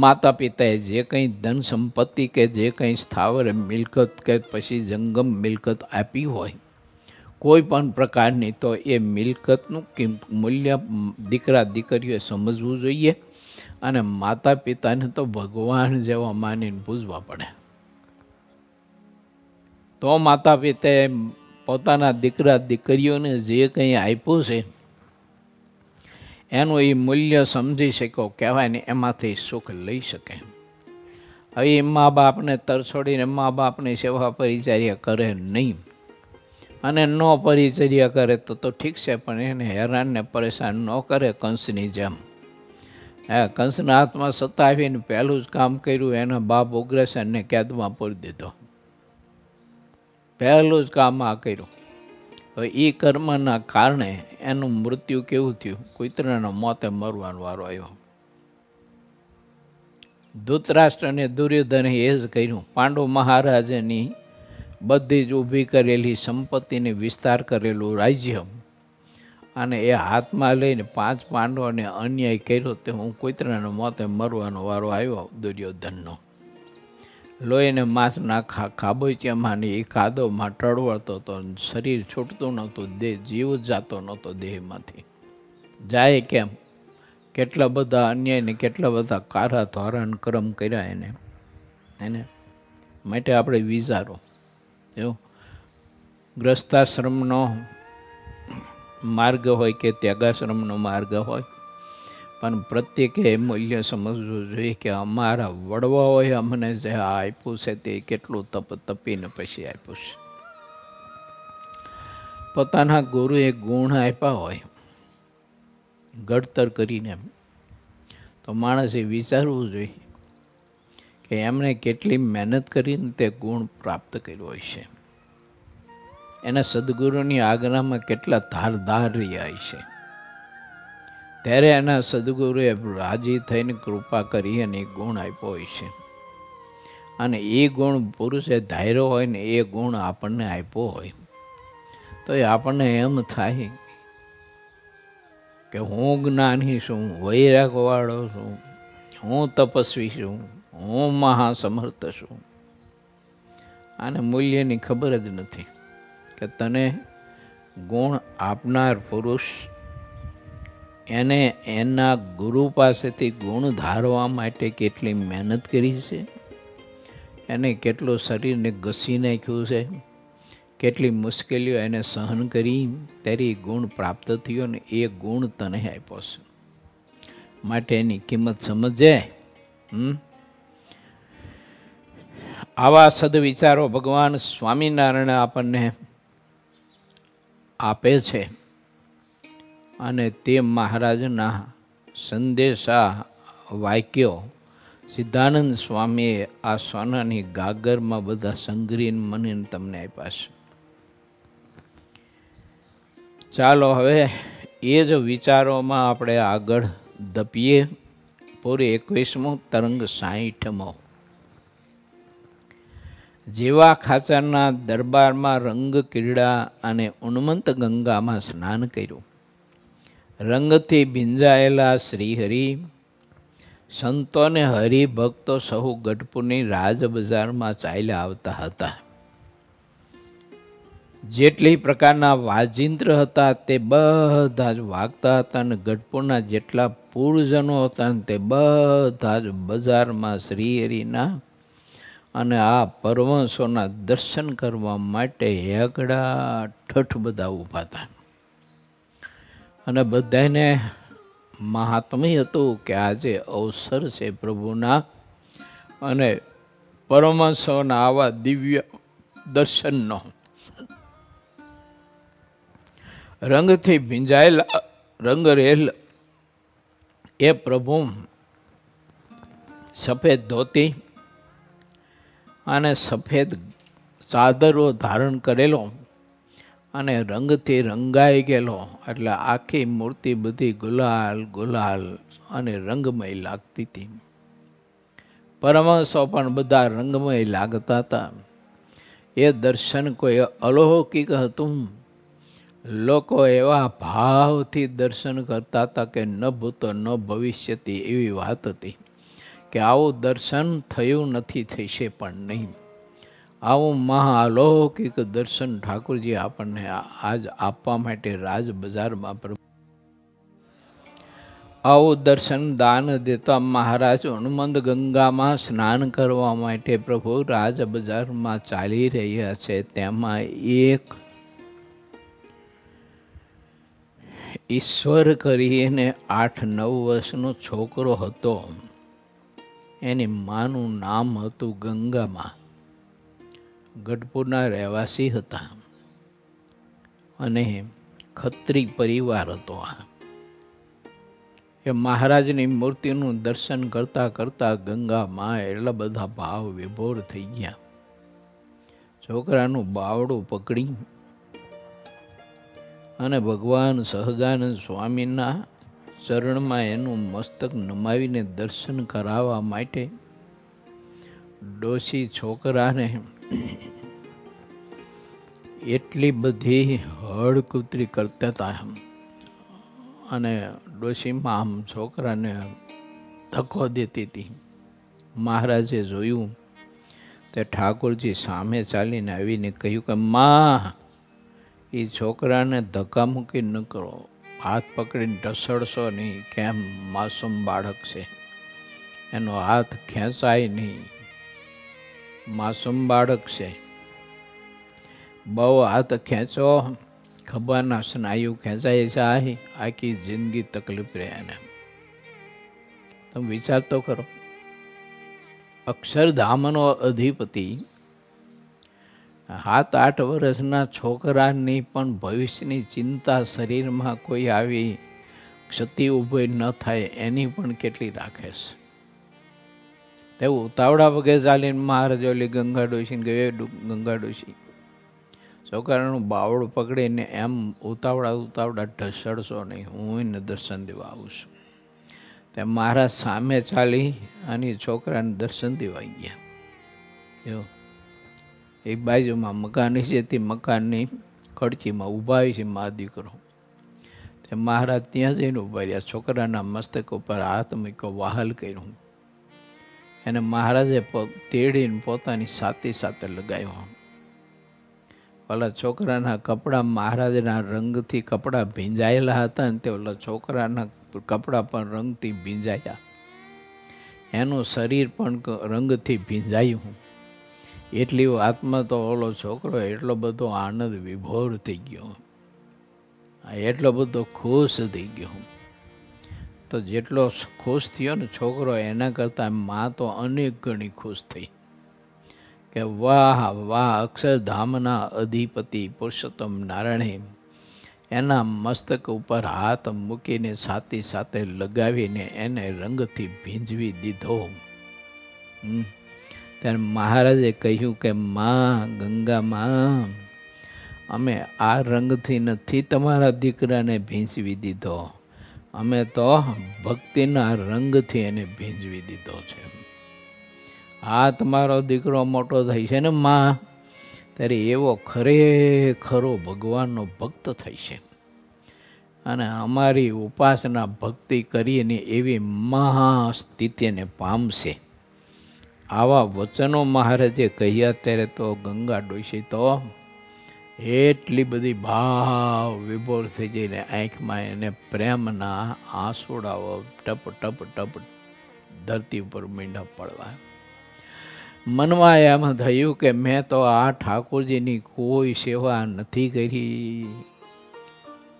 [SPEAKER 1] માતા પિતાએ જે કંઈ ધન સંપત્તિ કે જે કંઈ સ્થાવર મિલકત કે પછી જંગમ મિલકત આપી હોય, કોઈ પણ પ્રકારની, તો એ મિલકતનું મૂલ્ય દીકરા દીકરીઓએ સમજવું જોઈએ અને માતા પિતાને તો ભગવાન જેવા માનીને પૂજવા પડે. તો માતા પિતાએ પોતાના દીકરા દીકરીઓને જે કંઈ આપ્યું છે એનું એ મૂલ્ય સમજી શક્યો કહેવાય ને, એમાંથી સુખ લઈ શકે. હવે એ મા બાપને તરછોડીને મા બાપની સેવા પરિચર્યા કરે નહીં, અને ન પરિચર્યા કરે તો ઠીક છે, પણ એને હેરાન ને પરેશાન ન કરે કંસની જેમ. કંસના હાથમાં સત્તા આવીને પહેલું જ કામ કર્યું, એના બાપ ઉગ્રસેનને કેદમાં પૂરી દીધો. પહેલું જ કામ આ કર્યું. તો એ કર્મના કારણે એનું મૃત્યુ કેવું થયું? કુતરાના મોતે મરવાનો વારો આવ્યો. ધૃતરાષ્ટ્ર અને દુર્યોધને એ જ કર્યું. પાંડુ મહારાજની બધી જ ઊભી કરેલી સંપત્તિને વિસ્તાર કરેલું રાજ્ય અને એ હાથમાં લઈને 5 પાંડવોને અન્યાય કર્યો, તે હું કુતરાના મોતે મરવાનો વારો આવ્યો દુર્યોધનનો. લોહીને માંસના ખાબોચિયામાં એ કાદવમાં ટળવળતો હતો, શરીર છૂટતું નહોતું, જીવ જ જાતો નહોતો દેહમાંથી. જાય કેમ? કેટલા બધા અન્યાય ને કેટલા બધા કારા ધારણ કર્મ કર્યા એને માટે આપણે વિચારો. એવું ગ્રસ્તાશ્રમનો માર્ગ હોય કે ત્યાગાશ્રમનો માર્ગ હોય, પણ પ્રત્યેકે મૂલ્ય સમજવું જોઈએ કે અમારા વડવાઓએ અમને જે આપ્યું છે તે કેટલું તપીને પછી આપ્યું છે. પોતાના ગુરુએ ગુણ આપ્યા હોય ઘડતર કરીને, તો માણસે વિચારવું જોઈએ કે એમણે કેટલી મહેનત કરીને તે ગુણ પ્રાપ્ત કર્યો હોય છે. એના સદગુરુની આજ્ઞામાં કેટલા ધારદાર રહ્યા છે. ત્યારે એના સદગુરુએ રાજી થઈને કૃપા કરી અને એ ગુણ આપ્યો હોય છે. અને એ ગુણ પુરુષે ધાર્યો હોય ને એ ગુણ આપણને આપ્યો હોય, તો એ આપણને એમ થાય કે હું જ્ઞાની છું, વૈરાગવાળો છું, હું તપસ્વી છું, હું મહાસમર્થ છું. આને મૂલ્યની ખબર જ નથી કે તને ગુણ આપનાર પુરુષ એને એના ગુરુ પાસેથી ગુણ ધારવા માટે કેટલી મહેનત કરી છે, એને કેટલું શરીરને ઘસી નાખ્યું છે, કેટલી મુશ્કેલીઓ એને સહન કરી ત્યારે ગુણ પ્રાપ્ત થયો ને એ ગુણ તને આપ્યો છે. માટે એની કિંમત સમજે. આવા સદવિચારો ભગવાન સ્વામિનારાયણ આપણને આપે છે. અને તે મહારાજના સંદેશા વાક્યો સિદ્ધાનંદ સ્વામીએ આ સોનાની ગાગરમાં બધા સંગ્રહીને મને તમને આપ્યા છે. ચાલો હવે એ જ વિચારોમાં આપણે આગળ ધપીએ. પૂરે 21મો તરંગ 60મો. જેવા ખાચરના દરબારમાં રંગ ક્રીડા અને ઉન્મંત ગંગામાં સ્નાન કર્યું. રંગથી ભીંજાયેલા શ્રીહરિ સંતોને હરિભક્તો સહુ ગઢપુરની રાજ બજારમાં ચાલ્યા આવતા હતા. જેટલી પ્રકારના વાજિંત્ર હતા તે બધા જ વાગતા હતા, અને ગઢપુરના જેટલા પૂરજનો હતા તે બધા જ બજારમાં શ્રીહરિના અને આ પરવંશોના દર્શન કરવા માટે હેગડા ઠઠ બધા ઊભા હતા. અને બધાને મહાત્મ્ય હતું કે આજે અવસર છે પ્રભુના અને પરમહંસોના આવા દિવ્ય દર્શનનો. રંગથી ભીંજાયેલા રંગરેલ એ પ્રભુ સફેદ ધોતી અને સફેદ ચાદરો ધારણ કરેલો અને રંગથી રંગાઈ ગયેલો, એટલે આખી મૂર્તિ બધી ગુલાલ ગુલાલ અને રંગમય લાગતી હતી. પરમહંસો પણ બધા રંગમય લાગતા હતા. એ દર્શન કોઈ અલૌકિક હતું. લોકો એવા ભાવથી દર્શન કરતા હતા કે ન ભૂતો ન ભવિષ્યથી એવી વાત હતી કે આવું દર્શન થયું નથી, થશે પણ નહીં. આવું મહાઅલૌકિક દર્શન ઠાકોરજી આપણને આજ આપવા માટે રાજ બજારમાં આવું દર્શન દાન દેતા મહારાજ હનુમંત ગંગામાં સ્નાન કરવા માટે પ્રભુ રાજ બજારમાં ચાલી રહ્યા છે. તેમાં એક ઈશ્વર કરીને 8-9 વર્ષનો છોકરો હતો. એની માનું નામ હતું ગંગામાં. ગઢપુરના રહેવાસી હતા અને ખત્રી પરિવાર હતો. એ મહારાજની મૂર્તિનું દર્શન કરતા કરતા ગંગામાં એટલા બધા ભાવ વિભોર થઈ ગયા. છોકરાનું બાવડું પકડી અને ભગવાન સહજાનંદ સ્વામીના ચરણમાં એનું મસ્તક નમાવીને દર્શન કરાવવા માટે ડોશી છોકરાને એટલી બધી હળકુતરી કરતા હતા અને ડોશીમાં આમ છોકરાને ધક્કો દેતી હતી. મહારાજે જોયું તે ઠાકોરજી સામે ચાલીને આવીને કહ્યું કે માં, એ છોકરાને ધક્કા મૂકી ન કરો, હાથ પકડીને ઢસડશો નહીં. કેમ? માસૂમ બાળક છે, એનો હાથ ખેંચાય નહીં. માસૂમ બાળક છે, બહુ હાથ ખેંચો ખભાના સ્નાયુ ખેંચાય જાય, આખી જિંદગી તકલીફ રહે એને. તમે વિચાર તો કરો, અક્ષરધામનો અધિપતિ 7-8 વર્ષના છોકરાની પણ ભવિષ્યની ચિંતા, શરીરમાં કોઈ આવી ક્ષતિ ઊભી ન થાય એની પણ કેટલી રાખે છે. તે ઉતાવળા પગે ચાલીને મહારાજ ઓલી ગંગા ડોશીને ગયે, ગંગા ડોશી છોકરાનું બાવડું પકડીને એમ ઉતાવળા ઢસડશો નહીં, હું એને દર્શન દેવા આવું છું. તે મહારાજ સામે ચાલી અને છોકરાને દર્શન દેવા ગયા. જો એક બાજુમાં મકાન છે, તે મકાનની ખડચીમાં ઊભા છે મા દીકરો. તે મહારાજ ત્યાં જઈને ઊભા રહ્યા. છોકરાના મસ્તક ઉપર હાથ મૂક્યો, વહાલ કર્યું. એને મહારાજે તેડીને પોતાની છાતી સાથે લગાવ્યો. ઓલા છોકરાના કપડાં મહારાજના રંગથી કપડાં ભીંજાયેલા હતા ને તે ઓલા છોકરાના કપડાં પણ રંગથી ભીંજાયા. એનું શરીર પણ રંગથી ભીંજાયું. એટલી વાતમાં તો ઓલો છોકરો એટલો બધો આનંદ વિભોર થઈ ગયો, એટલો બધો ખુશ થઈ ગયો. તો જેટલો ખુશ થયો ને છોકરો, એના કરતાં માં તો અનેક ગણી ખુશ થઈ કે વાહ વાહ, અક્ષરધામના અધિપતિ પુરુષોત્તમ નારાયણે એના મસ્તક ઉપર હાથ મૂકીને છાતી સાથે લગાવીને એને રંગથી ભીંજવી દીધો. ત્યારે મહારાજે કહ્યું કે માં, ગંગામાં, અમે આ રંગથી નથી તમારા દીકરાને ભીંજવી દીધો, અમે તો ભક્તિના રંગથી એને ભીંજવી દીધો છે. આ તમારો દીકરો મોટો થઈ છે ને માં, ત્યારે એવો ખરેખરો ભગવાનનો ભક્ત થઈ છે અને અમારી ઉપાસના ભક્તિ કરીને એવી મહાસ્થિતિને પામશે. આવા વચનો મહારાજે કહ્યા. ત્યારે તો ગંગા ડોશી તો એટલી બધી ભાવ વિભોર થઈ જઈને આંખમાં એને પ્રેમના આંસુડાઓ ટપ ટપ ટપ ધરતી ઉપર મીંડા પડવા. મનમાં એમ થયું કે મેં તો આ ઠાકોરજીની કોઈ સેવા નથી કરી,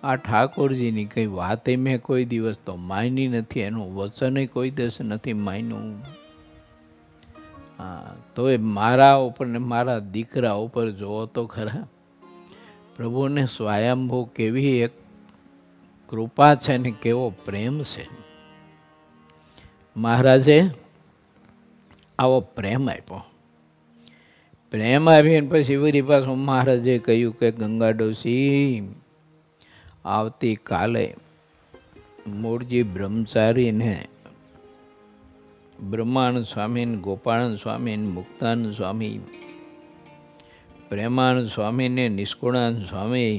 [SPEAKER 1] આ ઠાકોરજીની કંઈ વાતે મેં કોઈ દિવસ તો માની નથી, એનું વચન કોઈ દિવસ નથી માન્યું. તો એ મારા ઉપર ને મારા દીકરા ઉપર જોવો તો ખરા, પ્રભુને સ્વયંભૂ કેવી એક કૃપા છે ને કેવો પ્રેમ છે. મહારાજે આવો પ્રેમ આપ્યો. પ્રેમ આવીને પછી વળી પાછું મહારાજે કહ્યું કે ગંગા ડોશી, આવતીકાલે મૂળજી બ્રહ્મચારીને બ્રહ્માનંદ સ્વામી, ગોપાળાનંદ સ્વામી, મુક્તાનંદ સ્વામી, પ્રેમાનંદ સ્વામી ને નિષ્કુળાનંદ સ્વામી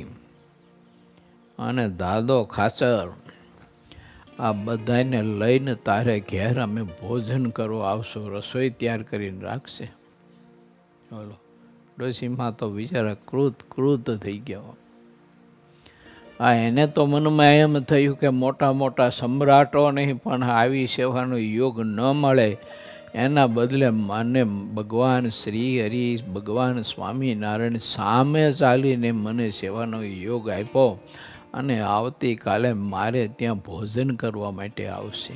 [SPEAKER 1] અને દાદો ખાચર, આ બધાને લઈને તારે ઘેર અમે ભોજન કરવા આવશું, રસોઈ તૈયાર કરીને રાખશે. બોલો, ડોશીમાં તો બિચારા ક્રુત થઈ ગયો. એને તો મનમાં એમ થયું કે મોટા મોટા સમ્રાટો નહીં પણ આવી સેવાનો યોગ ન મળે, એના બદલે મને ભગવાન શ્રી હરિ, ભગવાન સ્વામિનારાયણ સામે ચાલીને મને સેવાનો યોગ આપ્યો અને આવતીકાલે મારે ત્યાં ભોજન કરવા માટે આવશે.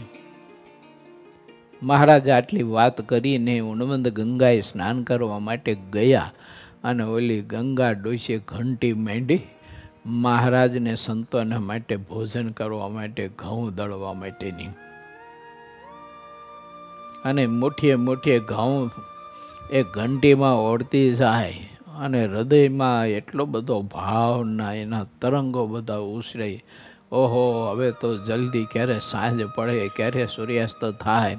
[SPEAKER 1] મહારાજ આટલી વાત કરીને ઉણવંદ ગંગાએ સ્નાન કરવા માટે ગયા અને ઓલી ગંગા ડોશીએ ઘંટી માંડી મહારાજને સંતોને માટે ભોજન કરવા માટે ઘઉં દળવા માટેની. અને મુઠ્ઠીએ ઘઉં એ ઘંટીમાં ઓળતી જાય અને હૃદયમાં એટલો બધો ભાવના એના તરંગો બધા ઉછળે. ઓહો, હવે તો જલ્દી ક્યારે સાંજ પડે, ક્યારે સૂર્યાસ્ત થાય,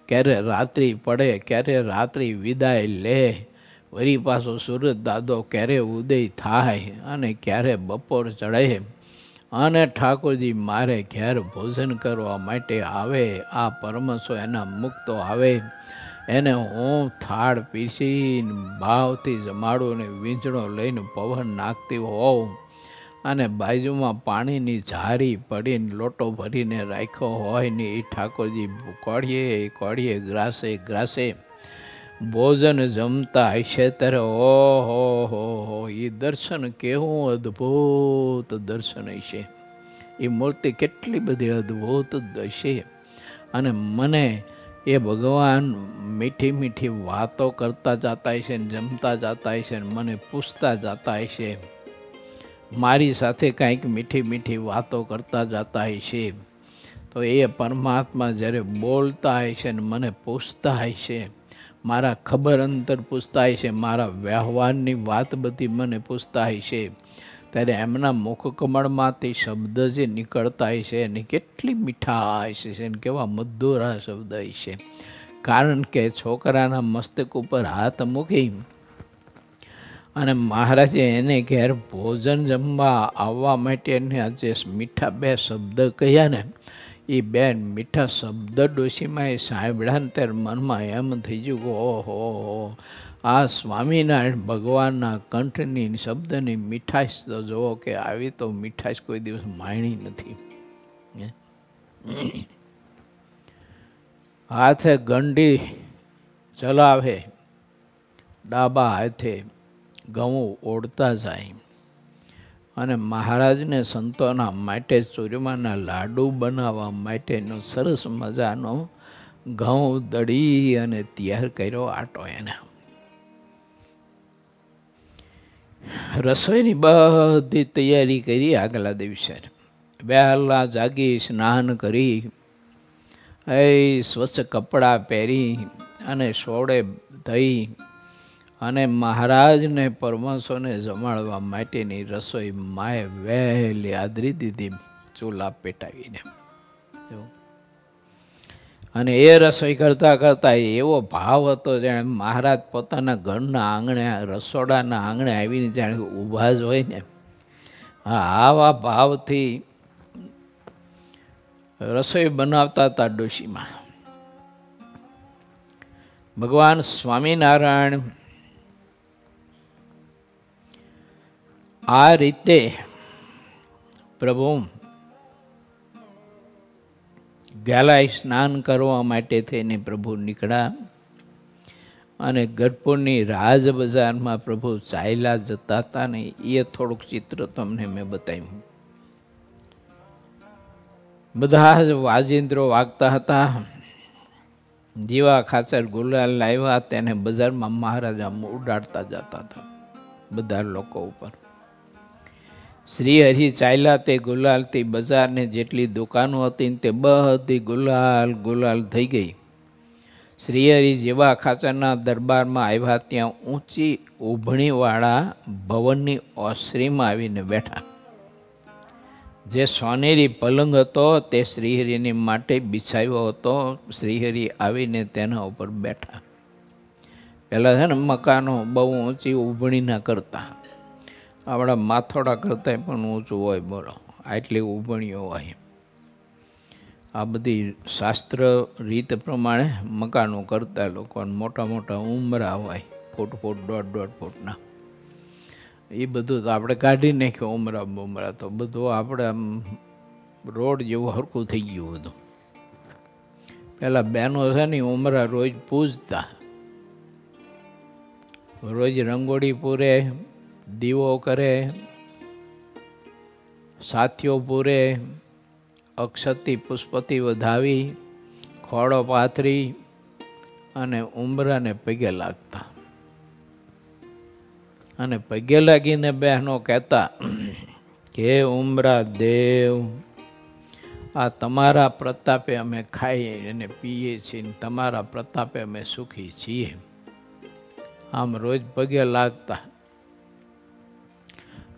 [SPEAKER 1] ક્યારે રાત્રિ પડે, ક્યારે રાત્રિ વિદાય લે, વળી પાછો સૂરજ દાદો ક્યારે ઉદય થાય અને ક્યારે બપોર ચડે અને ઠાકોરજી મારે ઘેર ભોજન કરવા માટે આવે. આ પરમસો એના મુક્તો આવે, એને હું થાળ પીસીને ભાવથી જમાડું ને વીંછણો લઈને પવન નાખતી હોઉં અને બાજુમાં પાણીની ઝારી પડીને લોટો ભરીને રાખ્યો હોય ને એ ઠાકોરજી કોળીએ ગ્રાસે ભોજન જમતા હશે ત્યારે ઓહો, એ દર્શન કેવું અદ્ભુત દર્શન હશે, એ મૂર્તિ કેટલી બધી અદ્ભુત હશે. અને મને એ ભગવાન મીઠી મીઠી વાતો કરતા જતા હશે ને જમતા જતા હશે ને મને પૂછતા જતા હશે, મારી સાથે કાંઈક મીઠી મીઠી વાતો કરતા જતા હશે. તો એ પરમાત્મા જ્યારે બોલતા હશે ને મને પૂછતા હશે, મારા ખબર અંતર પૂછતા હશે, મારા વ્યવહારની વાત બધી મને પૂછતા હશે, ત્યારે એમના મુખ કમળમાંથી શબ્દ જે નીકળતા હશે એની કેટલી મીઠાશ હશે ને કેવા મધુરા શબ્દ હશે. કારણ કે છોકરાના મસ્તક ઉપર હાથ મૂકી અને મહારાજે એને ઘેર ભોજન જમવા આવવા માટે એને જે મીઠા બે શબ્દ કહ્યા ને, એ બે મીઠા શબ્દ ડોશીમાં એ સાંભળ્યા ને ત્યારે મનમાં એમ થઈ ગયું કે ઓહો, આ સ્વામિનારાયણ ભગવાનના કંઠની શબ્દની મીઠાશ તો જુઓ કે આવી તો મીઠાશ કોઈ દિવસ માણી નથી. હાથે ગંડી ચલાવે, ડાબા હાથે ઘઉં ઓળતા જાય અને મહારાજને સંતોના માટે ચૂરમાના લાડુ બનાવવા માટેનો સરસ મજાનો ઘઉં દળી અને તૈયાર કર્યો આટો. એને રસોઈની બધી તૈયારી કરી. આગલા દિવસે વહેલા જાગી સ્નાન કરી સ્વચ્છ કપડાં પહેરી અને સોડે થઈ અને મહારાજને પરમહંસોને જમાડવા માટેની રસોઈ માએ વહેલી આદરી દીધી ચૂલા પેટાવીને. અને એ રસોઈ કરતાં કરતાં એવો ભાવ હતો જાણે મહારાજ પોતાના ઘરના આંગણે, રસોડાના આંગણે આવીને જાણે ઊભા જ હોય ને, આવા ભાવથી રસોઈ બનાવતા હતા ડોશીમાં. ભગવાન સ્વામિનારાયણ આ રીતે પ્રભુ ગેલાય સ્નાન કરવા માટે થઈને પ્રભુ નીકળ્યા અને ગઢપુરની રાજ બજારમાં પ્રભુ ચાલ્યા જતા હતા ને એ થોડુંક ચિત્ર તમને મેં બતાવ્યું. બધા જ વાજિંદ્રો વાગતા હતા. જીવા ખાચર ગુલાલ લાવ્યા તેને બજારમાં મહારાજા ઉડાડતા જતા હતા બધા લોકો ઉપર. શ્રી હરિ ચાલ્યા તે ગુલાલથી બજારને જેટલી દુકાનો હતી તે બધી ગુલાલ થઈ ગઈ. શ્રી હરિ જેવા ખાચરના દરબારમાં આવ્યા ત્યાં ઊંચી ઉભણીવાળા ભવનની ઓસરીમાં આવીને બેઠા. જે સોનેરી પલંગ હતો તે શ્રીહરિની માટે બિછાવ્યો હતો. શ્રીહરિ આવીને તેના ઉપર બેઠા. પહેલાં છે ને મકાનો બહુ ઊંચી ઉભણીના કરતા, આપણા માથોડા કરતાં પણ ઊંચું હોય, બોલો આટલી ઉભણીઓ હોય. આ બધી શાસ્ત્ર રીત પ્રમાણે મકાનો કરતા લોકો, મોટા મોટા ઉંબરા હોય. ફૂટ 1.5 ફૂટના. એ બધું તો આપણે કાઢી નાખ્યું ઉમરા બુમરા, તો બધું આપણે આમ રોડ જેવું હરખું થઈ ગયું બધું. પેલા બહેનો છે ને ઉમરા રોજ પૂજતા, રોજ રંગોળી પૂરે, દીવો કરે, સાથીઓ પૂરે, અક્ષતી પુષ્પતિ વધાવી, ખોડો પાથરી અને ઉંબરાને પગે લાગતા. અને પગે લાગીને બહેનો કહેતા કે ઉમરા દેવ, આ તમારા પ્રતાપે અમે ખાઈએ અને પીએ છીએ, તમારા પ્રતાપે અમે સુખી છીએ. આમ રોજ પગે લાગતા.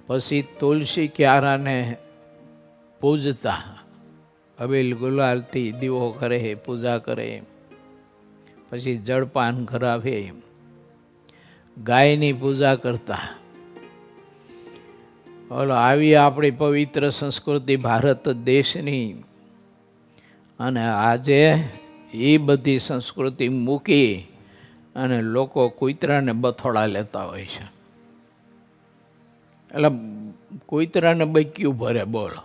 [SPEAKER 1] પછી તુલસી ક્યારાને પૂજતા, અબીલ ગુલાલથી દીવો કરે, પૂજા કરે, પછી જળપાન કરાવે, ગાયની પૂજા કરતા. ઓલો આવી આપણી પવિત્ર સંસ્કૃતિ ભારત દેશની. અને આજે એ બધી સંસ્કૃતિ મૂકી અને લોકો કૂતરાને બથોડા લેતા હોય છે. એટલે કૂતરાને બક્યું ભરે, બોલો.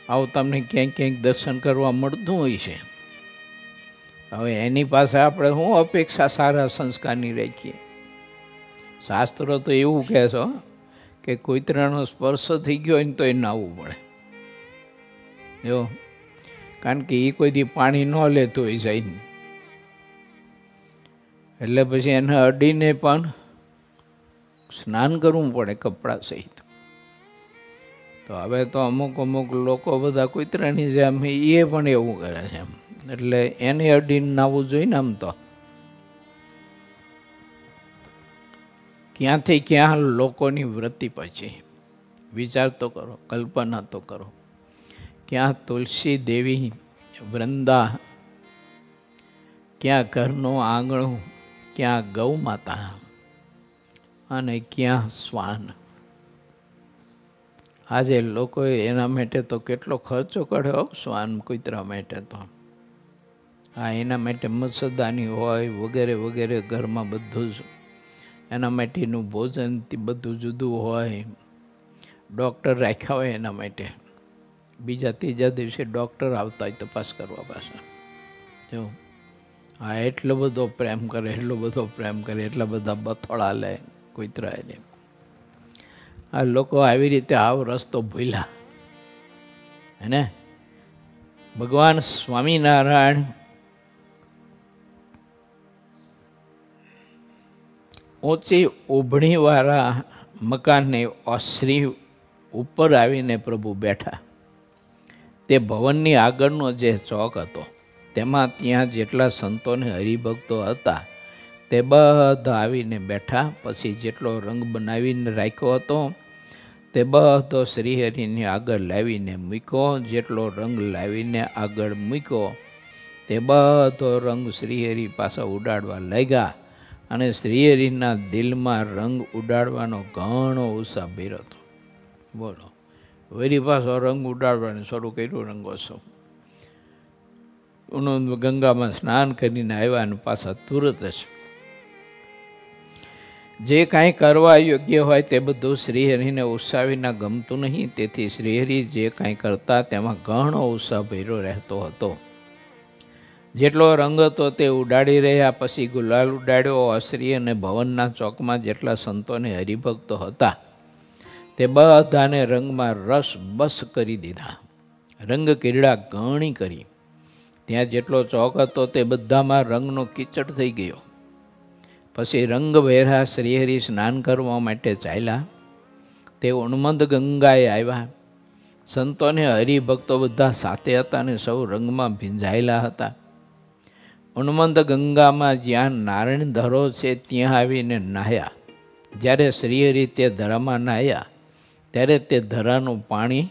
[SPEAKER 1] આવું તમને ક્યાંક ક્યાંક દર્શન કરવા મળતું હોય છે. હવે એની પાસે આપણે શું અપેક્ષા સારા સંસ્કારની રાખીએ? શાસ્ત્રો તો એવું કહે છે કે કૂતરાનો સ્પર્શ થઈ ગયો હોય ને તો એ નાહવું પડે. જો, કારણ કે એ કોઈ દી પાણી ન લેતું હોય જઈને, એટલે પછી એને અડીને પણ સ્નાન કરવું પડે કપડાં સહિત. તો હવે તો અમુક લોકો બધા કૂતરાની જેમ એ પણ એવું કરે છે. એટલે એને અડીને નાવું જોઈએ ને. આમ તો ક્યાંથી ક્યાં લોકોની વૃત્તિ પછી વિચાર તો કરો, કલ્પના તો કરો. ક્યાં તુલસી દેવી વૃંદા, ક્યાં ઘરનું આંગણું, ક્યાં ગૌ માતા અને ક્યાં શ્વાન. આજે લોકોએ એના માટે તો કેટલો ખર્ચો કર્યો શ્વાન કૂતરા માટે. તો હા, એના માટે મચ્છરદાની હોય વગેરે વગેરે, ઘરમાં બધું જ એના માટેનું ભોજન બધું જુદું હોય. ડૉક્ટર રાખ્યા હોય એના માટે, બીજા ત્રીજા દિવસે ડૉક્ટર આવતા હોય તપાસ કરવા પાછા. જો હા, એટલો બધો પ્રેમ કરે, એટલો બધો પ્રેમ કરે, એટલા બધા બથોડા લે કૂતરા એને. આ લોકો આવી રીતે આવ રસ્તો ભૂલ્યા. હે, ભગવાન સ્વામિનારાયણ ઊંચી ઉભણીવાળા મકાનની ઓસરી ઉપર આવીને પ્રભુ બેઠા. તે ભવનની આગળનો જે ચોક હતો તેમાં ત્યાં જેટલા સંતોને હરિભક્તો હતા તે બધા આવીને બેઠા. પછી જેટલો રંગ બનાવીને રાખ્યો હતો તે બધો શ્રીહરિની આગળ લાવીને મૂક્યો. જેટલો રંગ લાવીને આગળ મૂક્યો તે બધો રંગ શ્રીહરિ પાછા ઉડાડવા લાગ્યા. અને શ્રીહરિના દિલમાં રંગ ઉડાડવાનો ઘણો ઉત્સાહ ભર્યો હતો. બોલો, વળી પાછો રંગ ઉડાડવાનું શરૂ કર્યું. રંગોત્સવ ગંગામાં સ્નાન કરીને આવ્યા અને પાછા તુરત જ જે કાંઈ કરવા યોગ્ય હોય તે બધું શ્રીહરિને ઉત્સાહ વિના ગમતું નહીં. તેથી શ્રીહરિ જે કાંઈ કરતા તેમાં ઘણો ઉત્સાહ ભર્યો રહેતો હતો. જેટલો રંગ હતો તે ઉડાડી રહ્યા. પછી ગુલાલ ઉડાડ્યો. ઓસરી અને ભવનના ચોકમાં જેટલા સંતોને હરિભક્તો હતા તે બધાને રંગમાં રસ બસ કરી દીધા. રંગ ક્રીડા ઘણી કરી. ત્યાં જેટલો ચોક હતો તે બધામાં રંગનો કીચડ થઈ ગયો. પછી રંગ વહેરા શ્રીહરિ સ્નાન કરવા માટે ચાલ્યા. તે ઉન્મંદ ગંગાએ આવ્યા. સંતોને હરિભક્તો બધા સાથે હતા અને સૌ રંગમાં ભીંજાયેલા હતા. ઉન્મંદ ગંગામાં જ્યાં નારાયણ ધરો છે ત્યાં આવીને નાહ્યા. જ્યારે શ્રીહરિ તે ધરામાં નાહ્યા ત્યારે તે ધરાનું પાણી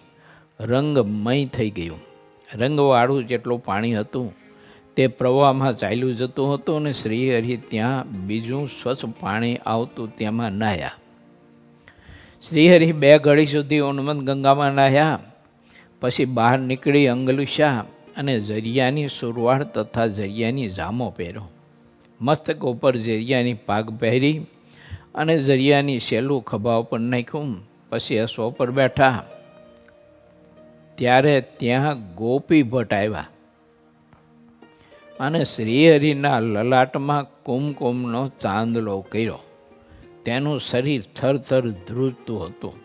[SPEAKER 1] રંગમય થઈ ગયું. રંગવાળું જેટલું પાણી હતું તે પ્રવાહમાં ચાલ્યું જતું હતું અને શ્રીહરિ ત્યાં બીજું સ્વચ્છ પાણી આવતું તેમાં નાહ્યા. શ્રીહરિ 2 ઘડી સુધી ઉન્મંદ ગંગામાં નાહ્યા. પછી બહાર નીકળી અંગલુષા અને જરિયાની સુરવાળ તથા જરિયાની જામો પહેર્યો. મસ્તક ઉપર જરિયાની પાગ પહેરી અને જરિયાની સેલું ખભા ઉપર નાખ્યું. પછી અશ્વ પર બેઠા. ત્યારે ત્યાં ગોપી ભટ્ટ આવ્યા અને શ્રીહરિના લલાટમાં કુમકુમનો ચાંદલો કર્યો. તેનું શરીર થરથર ધ્રુજતું હતું.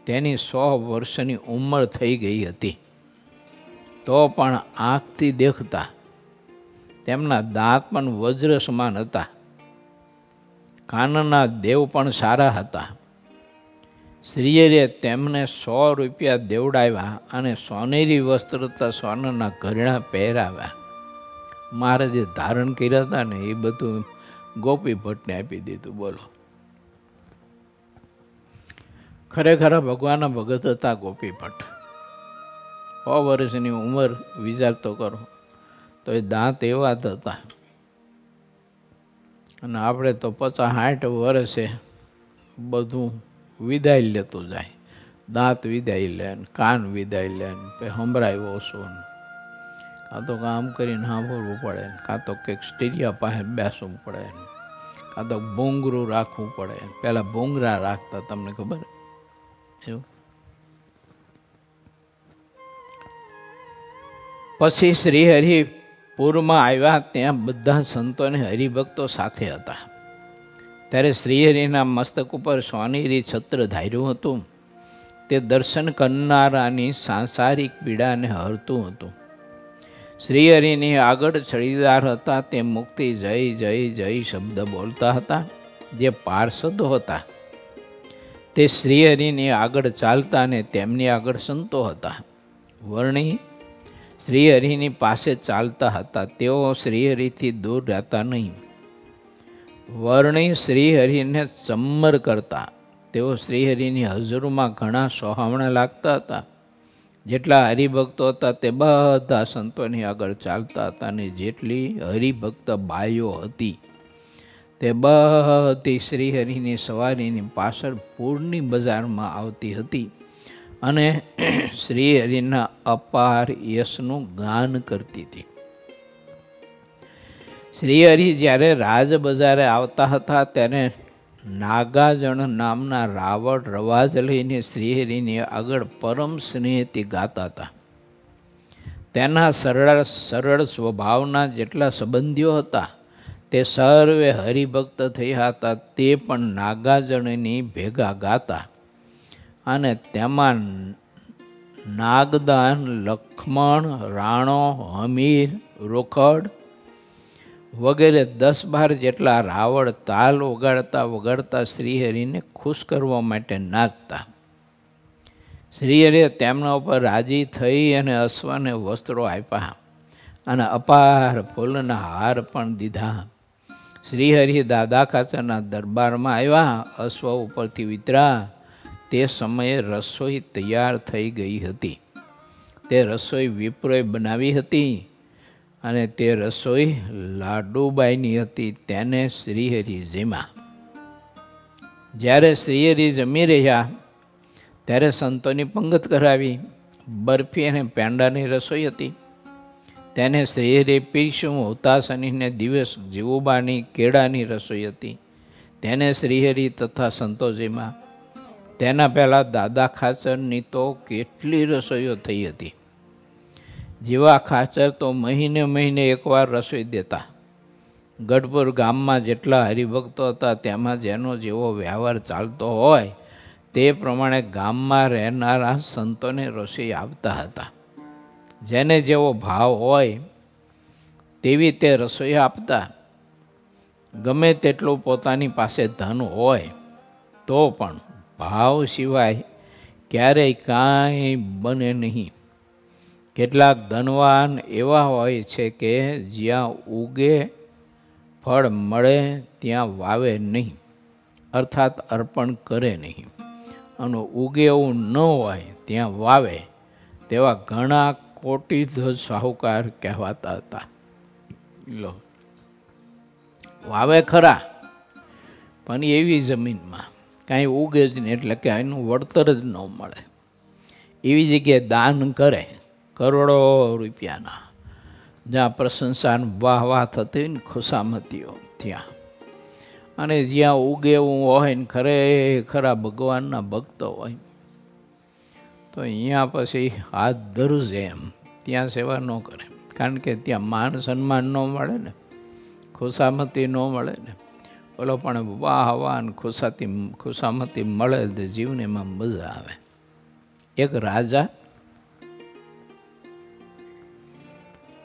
[SPEAKER 1] તેની 100 વર્ષની ઉંમર થઈ ગઈ હતી. તો પણ આંખથી દેખતા. તેમના દાંત પણ વજ્ર સમાન હતા. કાનના દેવ પણ સારા હતા. શ્રીહરિએ તેમને 100 રૂપિયા દેવડાવ્યા અને સોનેરી વસ્ત્ર તથા સોનાના ઘરેણાં પહેરાવ્યા. મહારાજે ધારણ કર્યા હતા ને એ બધું ગોપી ભટ્ટને આપી દીધું. બોલો, ખરેખર ભગવાનના ભગત હતા ગોપી ભટ્ટ. 100 વર્ષની ઉંમર વિચાર તો કરો, તો એ દાંત એવા જ હતા. અને આપણે તો 50-60 વર્ષે બધું વિદાય લેતું જાય. દાંત વિદાય લે, કાન વિદાય લે, સંભળાય ઓછું, કાં તો કામ કરીને સાંભળવું પડે, કાં તો કંઈક સ્ટીરિયા પાસે બેસવું પડે, કાં તો ભૂંગરું રાખવું પડે. પહેલાં ભૂંગરા રાખતા, તમને ખબર એવું. પછી શ્રીહરિપુરમાં આવ્યા. ત્યાં બધા સંતોને હરિભક્તો સાથે હતા. ત્યારે શ્રીહરિના મસ્તક ઉપર સોનેરી છત્ર ધાર્યું હતું. તે દર્શન કરનારાની સાંસારિક પીડાને હરતું હતું. શ્રીહરિની આગળ છડીદાર હતા. તે મુક્તિ જય જય જય શબ્દ બોલતા હતા. જે પાર્ષદો હતા તે શ્રીહરિની આગળ ચાલતા ને તેમની આગળ સંતો હતા. વર્ણી શ્રીહરિની પાસે ચાલતા હતા. તેઓ શ્રીહરિથી દૂર રહેતા નહીં. વર્ણી શ્રીહરિને ચમ્મર કરતા. તેઓ શ્રીહરિની હજુરમાં ઘણા સોહામણા લાગતા હતા. જેટલા હરિભક્તો હતા તે બધા સંતોની આગળ ચાલતા હતા. અને જેટલી હરિભક્ત બાઈઓ હતી તે બધી શ્રીહરિની સવારીની પાછળ પૂરની બજારમાં આવતી હતી અને શ્રીહરિના અપાર યશનું ગાન કરતી હતી. શ્રીહરિ જ્યારે રાજ બજારે આવતા હતા ત્યારે નાગાજણ નામના રાવણ રવાજ લઈને શ્રીહરિની આગળ પરમ સ્નેહથી ગાતા હતા. તેના સરળ સ્વભાવના જેટલા સંબંધીઓ હતા તે સર્વે હરિભક્ત થયા હતા. તે પણ નાગાજણની ભેગા ગાતા. અને તેમાં નાગદાન, લક્ષ્મણ, રાણો, હમીર, રોકડ વગેરે 10-12 જેટલા રાવણ તાલ વગાડતા શ્રીહરિને ખુશ કરવા માટે નાચતા. શ્રીહરિએ તેમના ઉપર રાજી થઈ અને અશ્વને વસ્ત્રો આપ્યા અને અપાર ફૂલના હાર પણ દીધા. શ્રીહરિ દાદા ખાચરના દરબારમાં આવ્યા. અશ્વ ઉપરથી ઉતર્યા. તે સમયે રસોઈ તૈયાર થઈ ગઈ હતી. તે રસોઈ વિપ્રોએ બનાવી હતી અને તે રસોઈ લાડુબાઈની હતી. તેને શ્રીહરિ જમ્યા. જ્યારે શ્રીહરિ જમી રહ્યા ત્યારે સંતોની પંગત કરાવી. બરફી અને પેંડાની રસોઈ હતી. તેને શ્રીહરિ પીરસ્યું. હુતાશનીને દિવસ જીવુબાની કેળાની રસોઈ હતી. તેને શ્રીહરિ તથા સંતો જમ્યા. તેના પહેલાં દાદા ખાચરની તો કેટલી રસોઈઓ થઈ હતી. જીવા ખાચર તો મહિને એકવાર રસોઈ દેતા. ગઢપુર ગામમાં જેટલા હરિભક્તો હતા તેમાં જેનો જેવો વ્યવહાર ચાલતો હોય તે પ્રમાણે ગામમાં રહેનારા સંતોને રસોઈ આપતા હતા. જેને જેવો ભાવ હોય તેવી તે રસોઈ આપતા. ગમે તેટલું પોતાની પાસે ધન હોય તો પણ ભાવ સિવાય ક્યારેય કાંઈ બને નહીં. કેટલાક ધનવાન એવા હોય છે કે જ્યાં ઉગે ફળ મળે ત્યાં વાવે નહીં, અર્થાત અર્પણ કરે નહીં. અને ઉગે એવું ન હોય ત્યાં વાવે તેવા ઘણા કોટીધજ સાહુકાર કહેવાતા હતા. લો, વાવે ખરા પણ એવી જમીનમાં કાંઈ ઉગે જ નહીં, એટલે કે એનું વળતર જ ન મળે. એવી જગ્યાએ દાન કરે કરોડો રૂપિયાના, જ્યાં પ્રશંસા વાહ વાહ થતી હોય ને ખુશામતીઓ ત્યાં, અને જ્યાં ઉગેવું હોય ને ખરેખરા ભગવાનના ભક્તો હોય તો અહીંયા પછી હાથ ધરું છે એમ, ત્યાં સેવા ન કરે. કારણ કે ત્યાં માન સન્માન ન મળે ને, ખુશામતી ન મળે ને. ઓલો પણ વાહ વાહ ને ખુશામતી મળે તો જીવને એમાં મજા આવે. એક રાજા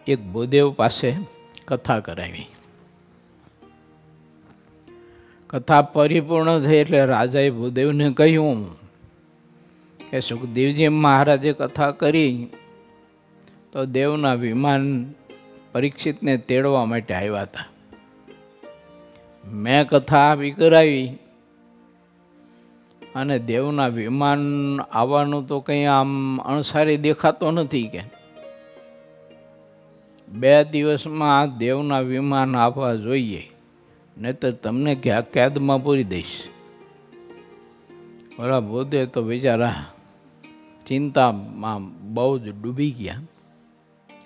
[SPEAKER 1] એક ભૂદેવ પાસે કથા કરાવી. કથા પરિપૂર્ણ થઈ એટલે રાજાએ ભૂદેવને કહ્યું કે સુખદેવજી મહારાજે કથા કરી તો દેવના વિમાન પરીક્ષિતને તેડવા માટે આવ્યા હતા. મેં કથા આવી કરાવી અને દેવના વિમાન આવવાનું તો કંઈ આમ અણસારી દેખાતો નથી કે 2 દિવસમાં દેવના વિમાન આવવા જોઈએ, નહીં તો તમને કેદમાં પૂરી દઈશ. ઓલા ભૂદેવ તો બિચારા ચિંતામાં બહુ જ ડૂબી ગયા.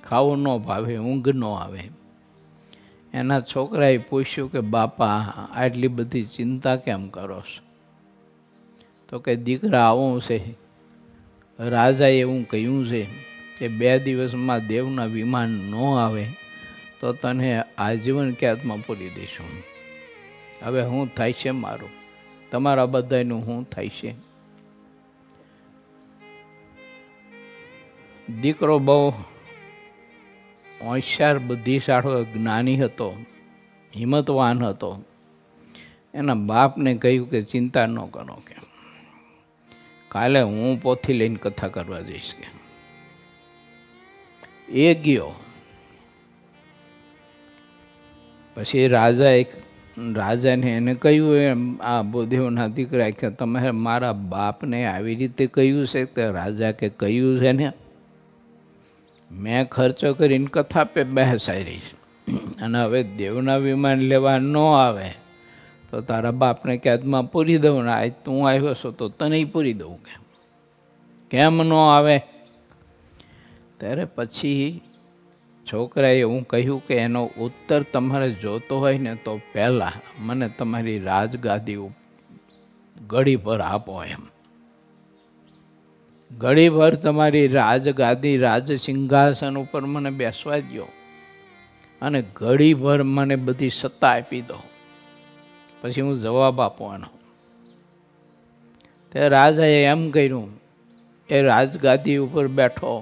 [SPEAKER 1] ખાવું ન ભાવે, ઊંઘ ન આવે. એના છોકરાએ પૂછ્યું કે બાપા આટલી બધી ચિંતા કેમ કરો છો? તો કે દીકરા આવું છે, રાજાએ એવું કહ્યું છે કે 2 દિવસમાં દેવના વિમાન ન આવે તો તને આજીવન કેદમાં પૂરી દઈશું. હવે શું થાય છે મારું, તમારા બધાનું શું થાય છે? દીકરો બહુ હોશિયાર, બુદ્ધિશાળો, જ્ઞાની હતો, હિંમતવાન હતો. એના બાપને કહ્યું કે ચિંતા ન કરો, કે કાલે હું પોથી લઈને કથા કરવા જઈશ. કે એ ગયો. પછી રાજાને એને કહ્યું એમ આ ભૂદેવના દીકરા કે તમે મારા બાપને આવી રીતે કહ્યું છે? કે રાજા કે કહ્યું છે ને, મેં ખર્ચો કરીને કથા પે બેસાઈ રહીશ, અને હવે દેવના વિમાન લેવા ન આવે તો તારા બાપને કેદમાં પૂરી દઉં ને આજ તું આવ્યો છો તો તને પૂરી દઉં. કે કેમ ન આવે? ત્યારે પછી છોકરાએ એવું કહ્યું કે એનો ઉત્તર તમારે જોતો હોય ને તો પહેલાં મને તમારી રાજગાદી ઘડી પર આપો એમ. ઘડીભર તમારી રાજગાદી રાજસિંહાસન ઉપર મને બેસવા દો અને ઘડીભર મને બધી સત્તા આપી દો, પછી હું જવાબ આપવાનો. તે રાજાએ એમ કર્યું. એ રાજગાદી ઉપર બેઠો,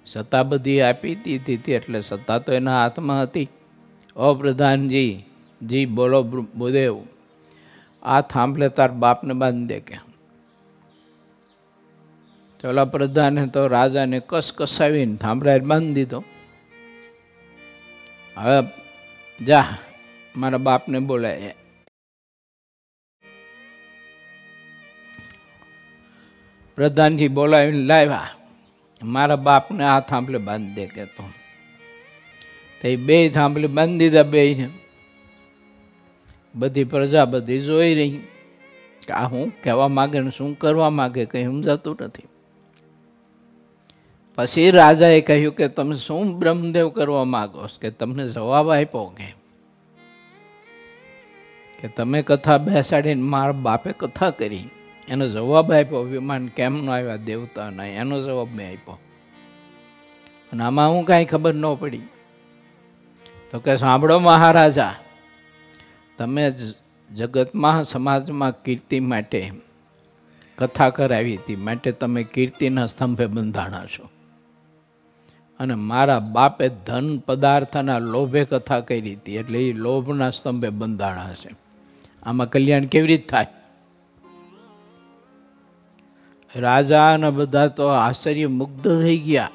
[SPEAKER 1] સત્તા બધી આપી દીધી એટલે સત્તા તો એના હાથમાં હતી. ઓ પ્રધાનજી, જી બોલો ભૂદેવ, આ થાંભલે તાર બાપને બાંધી દે. કે ઓલા પ્રધાને તો રાજાને કસકસાવીને થાંભલા બાંધી દીધો. હવે જા મારા બાપને બોલાય. પ્રધાનજી બોલાવીને લાવ્યા. મારા બાપને આ થાંભલે બાંધી દે. કે તો એ 2 થાંભલે બાંધી દીધા. 2ને બધી પ્રજા બધી જોઈ રહી કે આ શું કહેવા માગે ને શું કરવા માગે, કંઈ સમજાતું નથી. પછી રાજાએ કહ્યું કે તમે શું બ્રહ્મદેવ કરવા માગો છો? કે તમને જવાબ આપ્યો કે તમે કથા બેસાડીને મારા બાપે કથા કરી, એનો જવાબ આપ્યો. વિમાન કેમ ન આવ્યા દેવતાના, એનો જવાબ મેં આપ્યો. અને આમાં હું કાંઈ ખબર ન પડી. તો કે સાંભળો મહારાજા, તમે જગતમાં સમાજમાં કીર્તિ માટે કથા કરાવી હતી, માટે તમે કીર્તિના સ્તંભે બંધાણા છો. અને મારા બાપે ધન પદાર્થના લોભે કથા કરી હતી, એટલે એ લોભના સ્તંભે બંધાણા છે. આમાં કલ્યાણ કેવી રીતે થાય? રાજા અને બધા તો આશ્ચર્ય મુગ્ધ થઈ ગયા.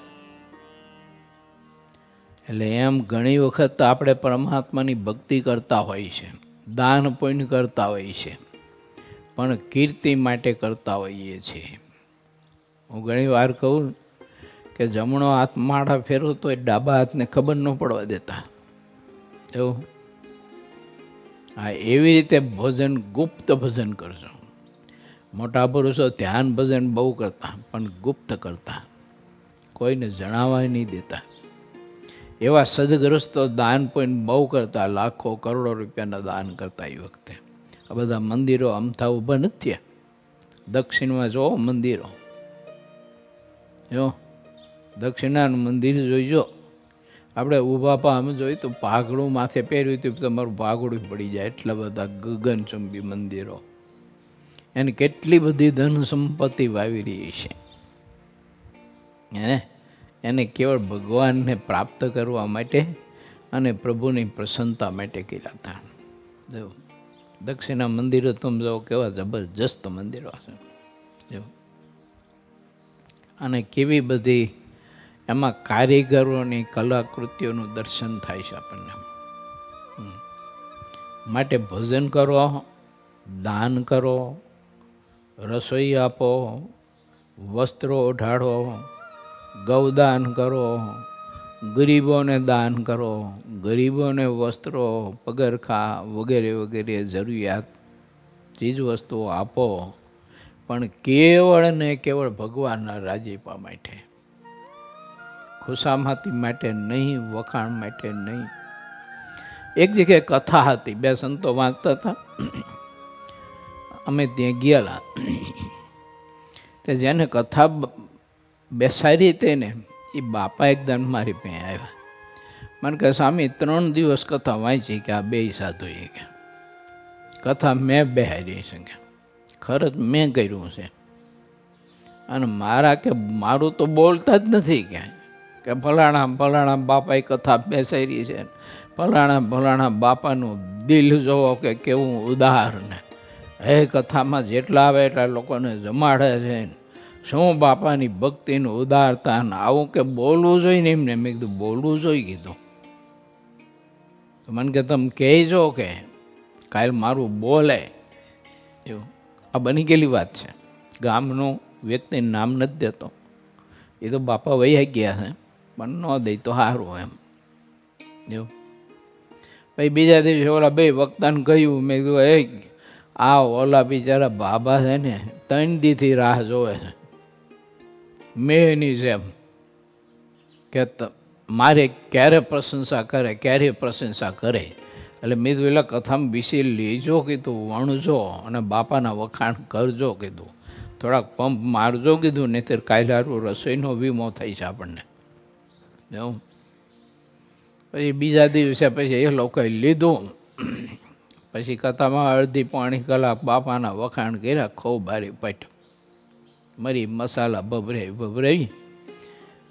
[SPEAKER 1] એટલે એમ ઘણી વખત આપણે પરમાત્માની ભક્તિ કરતા હોઈએ છીએ, દાન પુણ્ય કરતા હોઈએ છીએ, પણ કીર્તિ માટે કરતા હોઈએ છીએ. હું ઘણી વાર કહું કે જમણો હાથ માળા ફેરવો તો એ ડાબા હાથને ખબર ન પડવા દેતા. એવું હા, એવી રીતે ભજન, ગુપ્ત ભજન કરજો. મોટા પુરુષો ધ્યાન ભજન બહુ કરતા, પણ ગુપ્ત કરતા, કોઈને જણાવવા નહીં દેતા. એવા સદગ્રસ્તો દાન પણ બહુ કરતા, લાખો કરોડો રૂપિયાના દાન કરતા એ વખતે. આ બધા મંદિરો અમથા ઊભા નથી થયા. દક્ષિણમાં જો મંદિરો, જો દક્ષિણાનું મંદિર જોઈજો. આપણે ઊભા પા અમે જોયું તો ભાગડું માથે પહેર્યું હતું, તમારું ભાગડું પડી જાય એટલા બધા ગગનચુંબી મંદિરો. એને કેટલી બધી ધન સંપત્તિ વાવી રહી છે. એને કેવળ ભગવાનને પ્રાપ્ત કરવા માટે અને પ્રભુની પ્રસન્નતા માટે કર્યા હતા. જો દક્ષિણા મંદિરો તમે જો કેવા જબરજસ્ત મંદિરો છે. જો અને કેવી બધી એમાં કારીગરોની કલાકૃતિઓનું દર્શન થાય છે આપણને. માટે ભજન કરો, દાન કરો, રસોઈ આપો, વસ્ત્રો ઓઢાડો, ગૌદાન કરો, ગરીબોને દાન કરો, ગરીબોને વસ્ત્રો, પગરખા વગેરે વગેરે જરૂરિયાત ચીજવસ્તુઓ આપો, પણ કેવળ ને કેવળ ભગવાનના રાજીપા માટે, ખુશામાતી માટે નહીં, વખાણ માટે નહીં. એક જગ્યાએ કથા હતી, બે સંતો વાંચતા હતા, અમે ત્યાં ગયેલા. તે જેને કથા બેસાડી તેને એ બાપા એકદમ મારી પાસે આવ્યા. મને કહે સ્વામી 3 દિવસ કથા વાંચી કે આ બે સાધુ કે કથા મેં બેહારી છે કે ખરજ મેં કર્યું છે, અને મારા કે મારું તો બોલતા જ નથી કે ફલાણા ફલાણા બાપાએ કથા બેસાડી છે, ફલાણા ફલાણા બાપાનું દિલ જોવો કે કેવું ઉદાર ને એ કથામાં જેટલા આવે એટલા લોકોને જમાડે છે, શું બાપાની ભક્તિનું ઉદારતા ને આવું કે બોલવું જોઈએ ને એમને. મેં કીધું બોલવું જોઈએ કીધું. મને કે તમે કહેજો કે કાલ મારું બોલે એવું. આ બની ગયેલી વાત છે. ગામનું વ્યક્તિનું નામ નથી દેતો, એ તો બાપા વહી ગયા છે, પણ ન દે તો સારું એમ. એવું પછી બીજા દિવસે ઓલા બે વક્તાને કહ્યું, મેં કીધું એ આ ઓલા બિચારા બાબા છે ને 3 દીથી રાહ જોવે છે મેની જેમ કે મારે ક્યારે પ્રશંસા કરે, ક્યારે પ્રશંસા કરે. એટલે મેં કીધું એટલે કથામાં બેસી લેજો કીધું, વણજો અને બાપાના વખાણ કરજો કીધું, થોડાક પંપ મારજો કીધું, નહીંતર કાલે હારું રસોઈનો વીમો થાય છે આપણને. એવું પછી બીજા દિવસે પછી એ લોકોએ લીધું. પછી કથામાં અડધી પોણી કલાક બાપાના વખાણ કર્યા, ખૂબ ભારી પટ મરી મસાલા ભભરાવી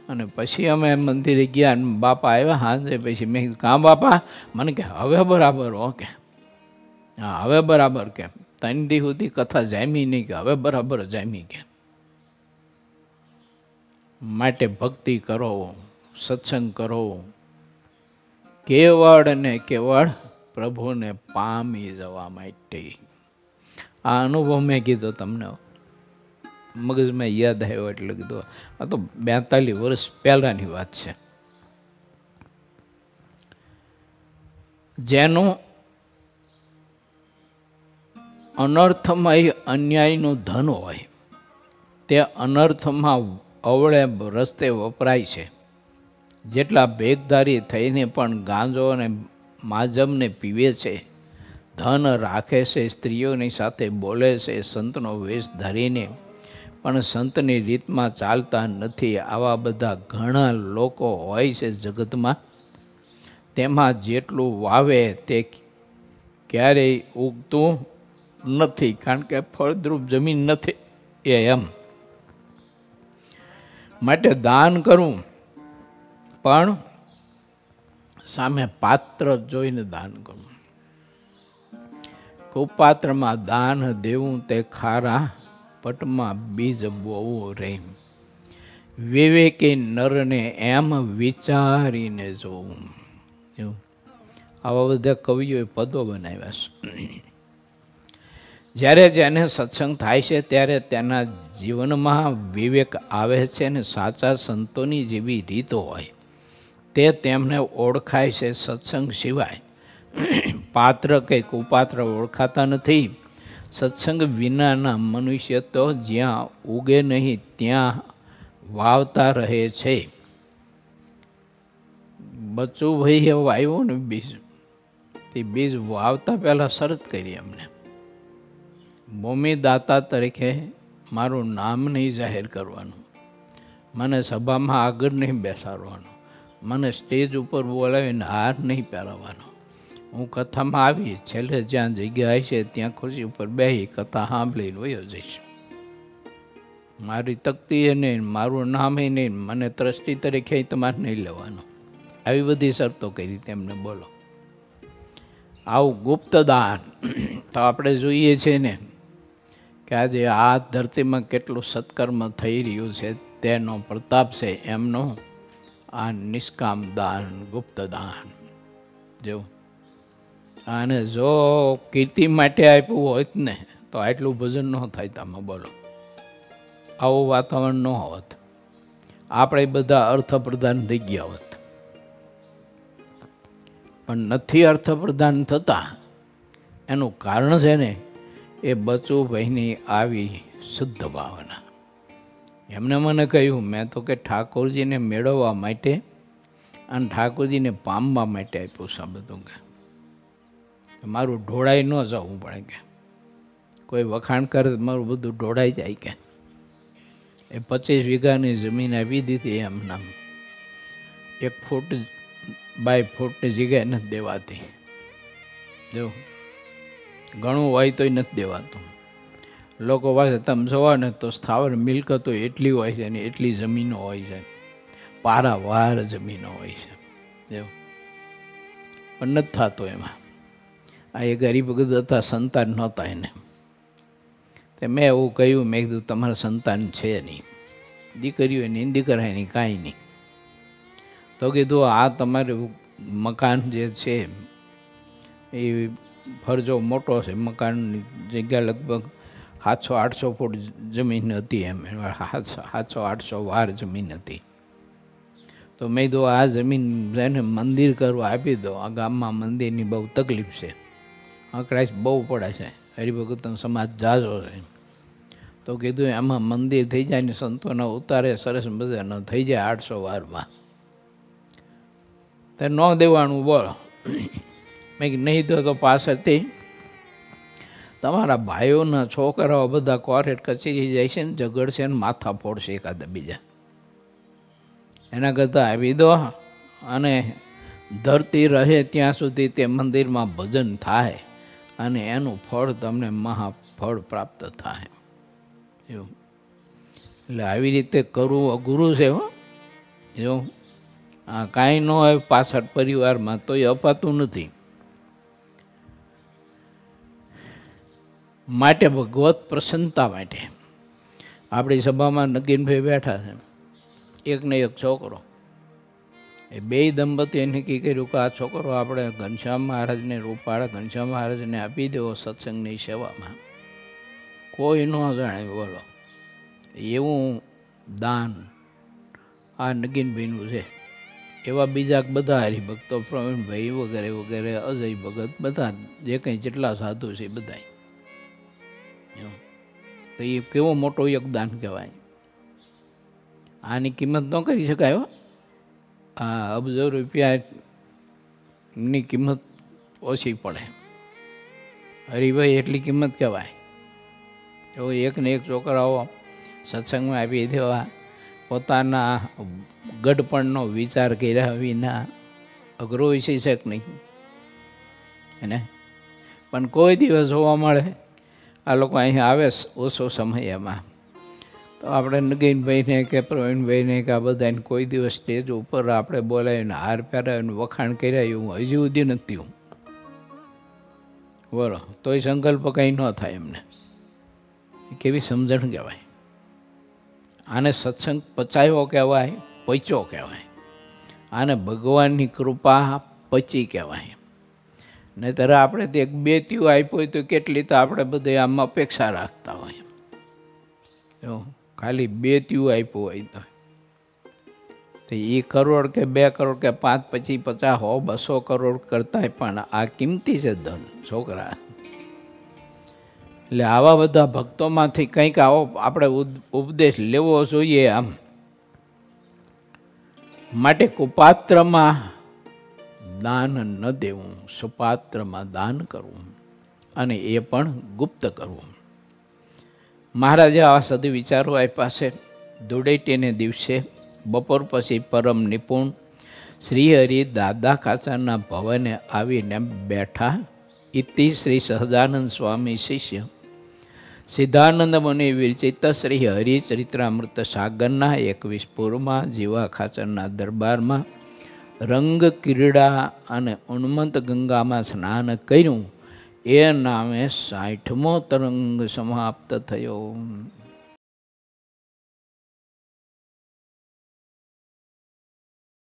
[SPEAKER 1] અને પછી અમે મંદિરે ગયા અને બાપા આવ્યા સાંજે. પછી મેં કીધું કાં બાપા? મને કે હવે બરાબર. ઓકે હા હવે બરાબર. કે 3 દી સુધી કથા જામી નહીં, કે હવે બરાબર જામી. કે માટે ભક્તિ કરો, સત્સંગ કરો, કેવળ ને કેવળ પ્રભુને પામી જવા માટે. આ અનુભવ મેં કીધો તમને, મગજમાં યાદ આવ્યો એટલે કીધું. આ તો 42 વર્ષ પહેલાંની વાત છે. જેનું અનર્થમય અન્યાયનું ધન હોય તે અનર્થમાં અવળે રસ્તે વપરાય છે. જેટલા ભેગધારી થઈને પણ ગાંજો અને માજમને પીવે છે, ધન રાખે છે, સ્ત્રીઓની સાથે બોલે છે, સંતનો વેશ ધરીને પણ સંતની રીતમાં ચાલતા નથી, આવા બધા ઘણા લોકો હોય છે જગતમાં. તેમાં જેટલું વાવે તે ક્યારેય ઉગતું નથી, કારણ કે ફળદ્રુપ જમીન નથી એમ. માટે દાન કરવું, પણ સામે પાત્ર જોઈને દાન કરવું. કુપાત્રમાં દાન દેવું તે ખારા પટમાં બીજ બોવું રે. વિવેકી નરને એમ વિચારીને જોવું. આવા બધા કવિઓએ પદો બનાવ્યા છે. જ્યારે જેને સત્સંગ થાય છે ત્યારે તેના જીવનમાં વિવેક આવે છે, અને સાચા સંતોની જેવી રીત હોય તે તેમને ઓળખાય છે. સત્સંગ સિવાય પાત્ર કે કુપાત્ર ઓળખાતા નથી. સત્સંગ વિનાના મનુષ્ય તો જ્યાં ઉગે નહીં ત્યાં વાવતા રહે છે. બચુભાઈએ વાવ્યું ને બીજ, તે બીજ વાવતા પહેલાં શરત કરી એમને, ભૂમિદાતા તરીકે મારું નામ નહીં જાહેર કરવાનું, મને સભામાં આગળ નહીં બેસાડવાનું, મને સ્ટેજ ઉપર બોલાવીને હાર નહીં પહેરાવવાનો. હું કથામાં આવી છેલ્લે જ્યાં જગ્યા હશે ત્યાં ખુરશી ઉપર બેસી કથા સાંભળીને વયો જઈશ. મારી તકતી એ નહીં, મારું નામ એ નહીં, મને ટ્રસ્ટી તરીકે તમારે નહીં લેવાનું. આવી બધી શરતો કરી તેમને. બોલો, આવું ગુપ્તદાન તો આપણે જોઈએ છે ને કે આજે આ ધરતીમાં કેટલું સત્કર્મ થઈ રહ્યું છે, તેનો પ્રતાપ છે એમનો આ નિષ્કામ દાન, ગુપ્તદાન. જો અને જો કીર્તિ માટે આપ્યું હોત ને તો આટલું ભજન ન થાય. તમે બોલો, આવું વાતાવરણ ન હોત, આપણે બધા અર્થપ્રધાન થઈ ગયા હોત. પણ નથી અર્થપ્રધાન થતા. એનું કારણ છે ને એ બચુભાઈની આવી શુદ્ધ ભાવના. એમને મને કહ્યું, મેં તો કે ઠાકોરજીને મેળવવા માટે અને ઠાકોરજીને પામવા માટે આપ્યું છે બધું. કે મારું ઢોળાઈ ન જવું પડે, કે કોઈ વખાણ કરે મારું બધું ઢોળાઈ જાય. કે એ 25 વીઘાની જમીન આપી દીધી એમ નામ, 1 ફૂટ બાય ફૂટની જગ્યાએ નથી દેવાતી. જો ઘણું હોય તોય નથી દેવાતું. લોકો પાસે તમે જોવા ને તો સ્થાવર મિલકતો એટલી હોય છે ને એટલી જમીનો હોય છે, પારાવાર જમીનો હોય છે. એવું પણ નથી થતું એમાં. આ એ ગરીબ ભગત હતા, સંતાન નહોતા એને. તે મેં એવું કહ્યું, મેં કીધું તમારા સંતાન છે નહીં, દીકરીઓ એની દીકરા એની કાંઈ નહીં. તો કીધું આ તમારે મકાન જે છે એ ફરજો મોટો છે, મકાનની જગ્યા લગભગ 700-800 ફૂટ જમીન હતી. એમ 700-800 વાર જમીન હતી. તો મેં કીધું આ જમીન એને મંદિર કરવા આપી દો. આ ગામમાં મંદિરની બહુ તકલીફ છે, અકળાશ બહુ પડે છે, હરિભગતનો સમાજ જાજો છે. તો કીધું એમાં મંદિર થઈ જાય ને સંતોના ઉતારે સરસ મજાનો થઈ જાય 800 વારમાં. તે ન દેવાનું બોલો. મેં નહીં દો તો પાછળથી તમારા ભાઈઓના છોકરાઓ બધા કોર્ટ કચેરી જાય છે ને ઝઘડશે ને માથા ફોડશે એકાદા બીજા. એના કરતાં આપી દો અને ધરતી રહે ત્યાં સુધી તે મંદિરમાં ભજન થાય અને એનું ફળ તમને મહાફળ પ્રાપ્ત થાય. એવું એટલે આવી રીતે કરવું અઘરું છે. હો જો આ કાંઈ ન હોય પાછળ પરિવારમાં તો એ અપાતું નથી. માટે ભગવત પ્રસન્નતા માટે આપણી સભામાં નગીનભાઈ બેઠા છે, એક ને એક છોકરો. એ 2 દંપતીએ નક્કી કર્યું કે આ છોકરો આપણે ઘનશ્યામ મહારાજને, રૂપાળા ઘનશ્યામ મહારાજને આપી દેવો સત્સંગની સેવામાં. કોઈ ન જાણે. બોલો, એવું દાન આ નગીનભાઈનું છે. એવા બીજા બધા હરિભક્તો, પ્રવીણભાઈ વગેરે વગેરે, અજય ભગત, બધા જે કંઈ જેટલા સાધુ છે બધા. તો એ કેવો મોટો યોગદાન કહેવાય. આની કિંમત ન કરી શકાય. આ અબજો રૂપિયાની કિંમત ઓછી પડે. હરિભાઈ એટલી કિંમત કહેવાય. તો એક ને એક છોકરાઓ સત્સંગમાં આપી દેવા, પોતાના ગઢપણનો વિચાર કર્યા વિના. અઘરો વિષય છે કે નહીં એને? પણ કોઈ દિવસ જોવા મળે આ લોકો અહીં આવે ઓછો સમય એમાં, તો આપણે નગીનભાઈને કે પ્રવીણભાઈને કે આ બધાને કોઈ દિવસ સ્ટેજ ઉપર આપણે બોલાવીને હાર પહેરાવીને વખાણ કર્યા એવું હજી સુધી નથી. બોલો, તોય સંકલ્પ કંઈ ન થાય એમને. કેવી સમજણ કહેવાય. આને સત્સંગ પચાયો કહેવાય, પચ્યો કહેવાય. આને ભગવાનની કૃપા પચી કહેવાય. નહીંતર આપણે તે 2 ત્યુ આપ્યો હોય તો કેટલી તો આપણે બધે આમ અપેક્ષા રાખતા હોય. જો ખાલી 2 ત્યુ આપ્યું હોય તો એ કરોડ કે 2 કરોડ કે 5, પછી 50, 100, 200 કરોડ કરતાંય પણ આ કિંમતી છે ધન છોકરા. એટલે આવા બધા ભક્તોમાંથી કંઈક આવો આપણે ઉપદેશ લેવો જોઈએ. આમ માટે કુપાત્રમાં દાન ન દેવું, સુપાત્રમાં દાન કરવું અને એ પણ ગુપ્ત કરવું. મહારાજે આવા સદી વિચારો આપ્યા છે. ધૂળેટીને દિવસે બપોર પછી પરમ નિપુણ શ્રીહરિ દાદા ખાચરના ભવને આવીને બેઠા. ઇતિ શ્રી સહજાનંદ સ્વામી શિષ્ય સિદ્ધાનંદ મુનિ વિરચિત શ્રી હરિચરિત્રામૃત સાગરના 21 પૂરમાં જીવા ખાચરના દરબારમાં રંગ ક્રીડા અને ઉન્મત્ત ગંગામાં સ્નાન કર્યું. એ નામે 60મો તરંગ સમાપ્ત થયો.